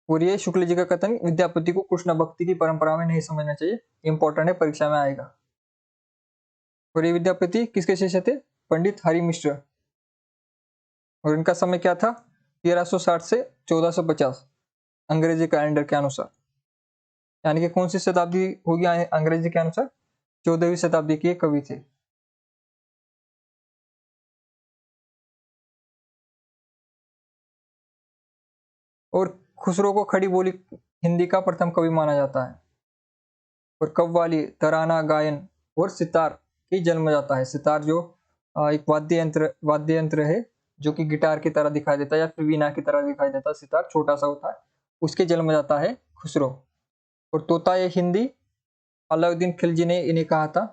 और ये शुक्ल जी का कथन, विद्यापति को कृष्ण भक्ति की परंपरा में नहीं समझना चाहिए, इंपॉर्टेंट है, परीक्षा में आएगा। और ये विद्यापति किसके शिष्य थे? पंडित हरि मिश्र। और इनका समय क्या था? 1360 से 1450 अंग्रेजी कैलेंडर के अनुसार। यानी कि कौन सी शताब्दी होगी अंग्रेजी के अनुसार? 14वीं शताब्दी के कवि थे। और खुसरो को खड़ी बोली हिंदी का प्रथम कवि माना जाता है। और कव्वाली, तराना गायन और सितार की जन्म जाता है। सितार जो एक वाद्य यंत्र है जो कि गिटार की तरह दिखाई देता है या फिर वीणा की तरह दिखाई देता है। सितार छोटा सा होता है, उसके जन्म जाता है खुसरो। और तोता ये हिंदी, अलाउद्दीन खिलजी ने इन्हें कहा था।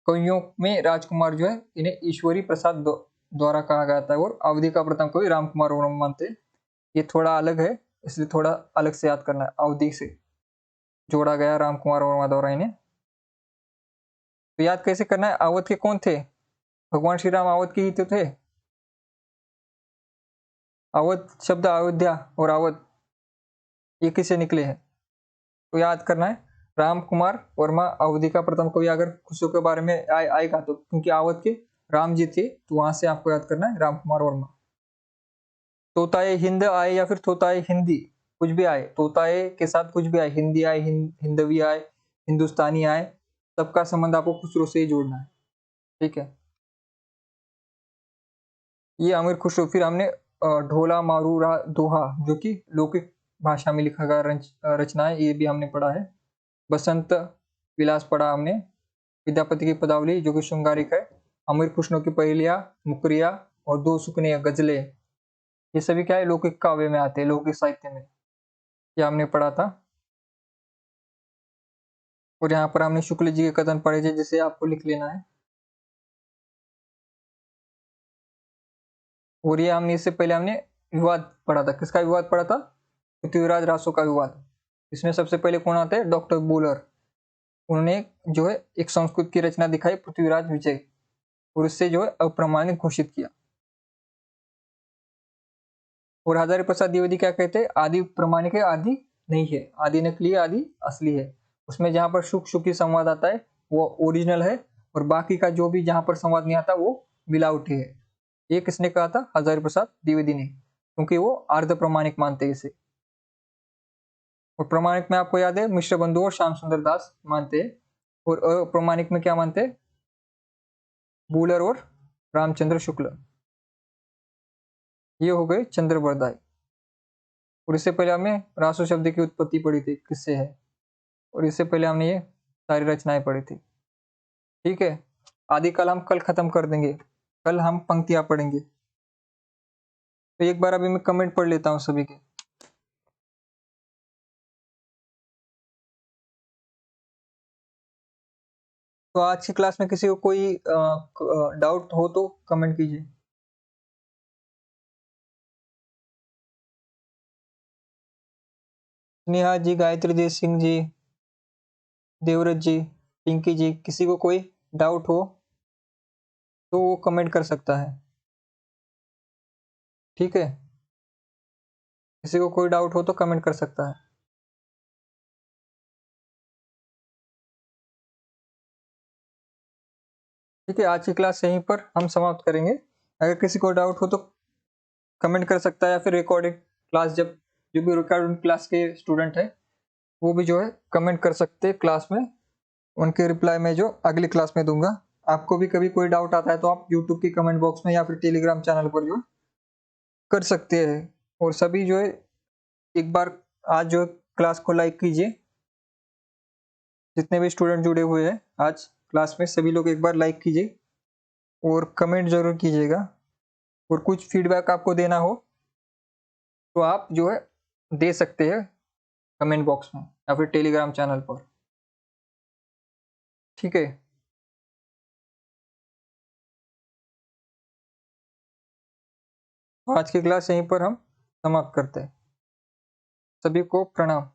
कवियों में राजकुमार जो है इन्हें ईश्वरी प्रसाद द्वारा कहा गया था। और अवधि का प्रथम कवि राम कुमार वर्मा थे। ये थोड़ा अलग है, इसलिए थोड़ा अलग से याद करना है। अवधि से जोड़ा गया राम कुमार वर्मा द्वारा इन्हें। तो याद कैसे करना है? अवध के कौन थे? भगवान श्री राम अवध के ही तो थे। अवध शब्द अयोध्या और अवध ये किससे निकले हैं? तो याद करना है राम कुमार वर्मा अवधि का प्रथम कवि। अगर खुसरो के बारे में आएगा तो क्योंकि अवध के राम जी थे, तो वहां से आपको याद करना है राम कुमार वर्मा। तोताए हिंद आए या फिर तोताए हिंदी, कुछ भी आए, तोताए के साथ कुछ भी आए, हिंदी आए, हिंदवी आए, हिंदुस्तानी आए, सबका संबंध आपको खुसरो से ही जोड़ना है, ठीक है। ये आमिर खुसरो। फिर हमने ढोला मारूरा दोहा जो कि लौकिक भाषा में लिखा गया रचना है, ये भी हमने पढ़ा है। बसंत विलास पढ़ा हमने। विद्यापति की पदावली जो कि श्रृंगारिक है। अमीर खुसरो की पहेलियां, मुकरिया और दो सुकने गजलें, ये सभी क्या है, लौकिक काव्य में आते हैं, लौकिक साहित्य में। ये हमने पढ़ा था। और यहाँ पर हमने शुक्ल जी के कथन पढ़े थे, जिसे आपको लिख लेना है। और ये हमने इससे पहले हमने विवाद पढ़ा था। किसका विवाद पढ़ा था? पृथ्वीराज रासो का विवाद। इसमें सबसे पहले कौन आते हैं? डॉक्टर बूलर। उन्होंने जो है एक संस्कृत की रचना दिखाई, पृथ्वीराज विजय, और उससे जो है अप्रमाणित घोषित किया। और हजारी प्रसाद द्विवेदी क्या कहते हैं? आदि प्रमाणिक है, आदि नहीं है। आदि नकली है, आदि असली है। उसमें जहां पर सुख सुखी संवाद आता है वो ओरिजिनल है, और बाकी का जो भी जहां पर संवाद नहीं आता वो मिलावटी है। ये किसने कहा था? हजारी प्रसाद द्विवेदी ने, क्योंकि वो अर्ध प्रमाणिक मानते हैं इसे। और प्रमाणिक में आपको याद है मिश्र बंधु और श्याम सुंदर दास मानते हैं। और अप्रमाणिक में क्या मानते हैं? बूलर और रामचंद्र शुक्ल। ये हो गए चंद्र बरदाई। और इससे पहले हमने रासो शब्द की उत्पत्ति पढ़ी थी, किससे है। और इससे पहले हमने ये सारी रचनाएं पढ़ी थी। ठीक है, आदि कल हम कल खत्म कर देंगे। कल हम पंक्तियां पढ़ेंगे। तो एक बार अभी मैं कमेंट पढ़ लेता हूँ सभी के। तो आज की क्लास में किसी को कोई डाउट हो तो कमेंट कीजिए। नेहा जी, गायत्री देव सिंह जी, देवव्रत जी, पिंकी जी, किसी को कोई डाउट हो तो वो कमेंट कर सकता है। ठीक है, किसी को कोई डाउट हो तो कमेंट कर सकता है। ठीक है, आज की क्लास यहीं पर हम समाप्त करेंगे। अगर किसी को डाउट हो तो कमेंट कर सकता है, या फिर रिकॉर्डिंग क्लास, जब जो भी रिकॉर्डिंग क्लास के स्टूडेंट है वो भी जो है कमेंट कर सकते हैं क्लास में। उनके रिप्लाई मैं जो अगली क्लास में दूंगा। आपको भी कभी कोई डाउट आता है तो आप यूट्यूब की कमेंट बॉक्स में या फिर टेलीग्राम चैनल पर जो कर सकते हैं। और सभी जो है एक बार आज जो क्लास को लाइक कीजिए। जितने भी स्टूडेंट जुड़े हुए हैं आज क्लास में, सभी लोग एक बार लाइक कीजिए और कमेंट जरूर कीजिएगा। और कुछ फीडबैक आपको देना हो तो आप जो है दे सकते हैं कमेंट बॉक्स में या फिर टेलीग्राम चैनल पर। ठीक है, आज की क्लास यहीं पर हम समाप्त करते हैं। सभी को प्रणाम।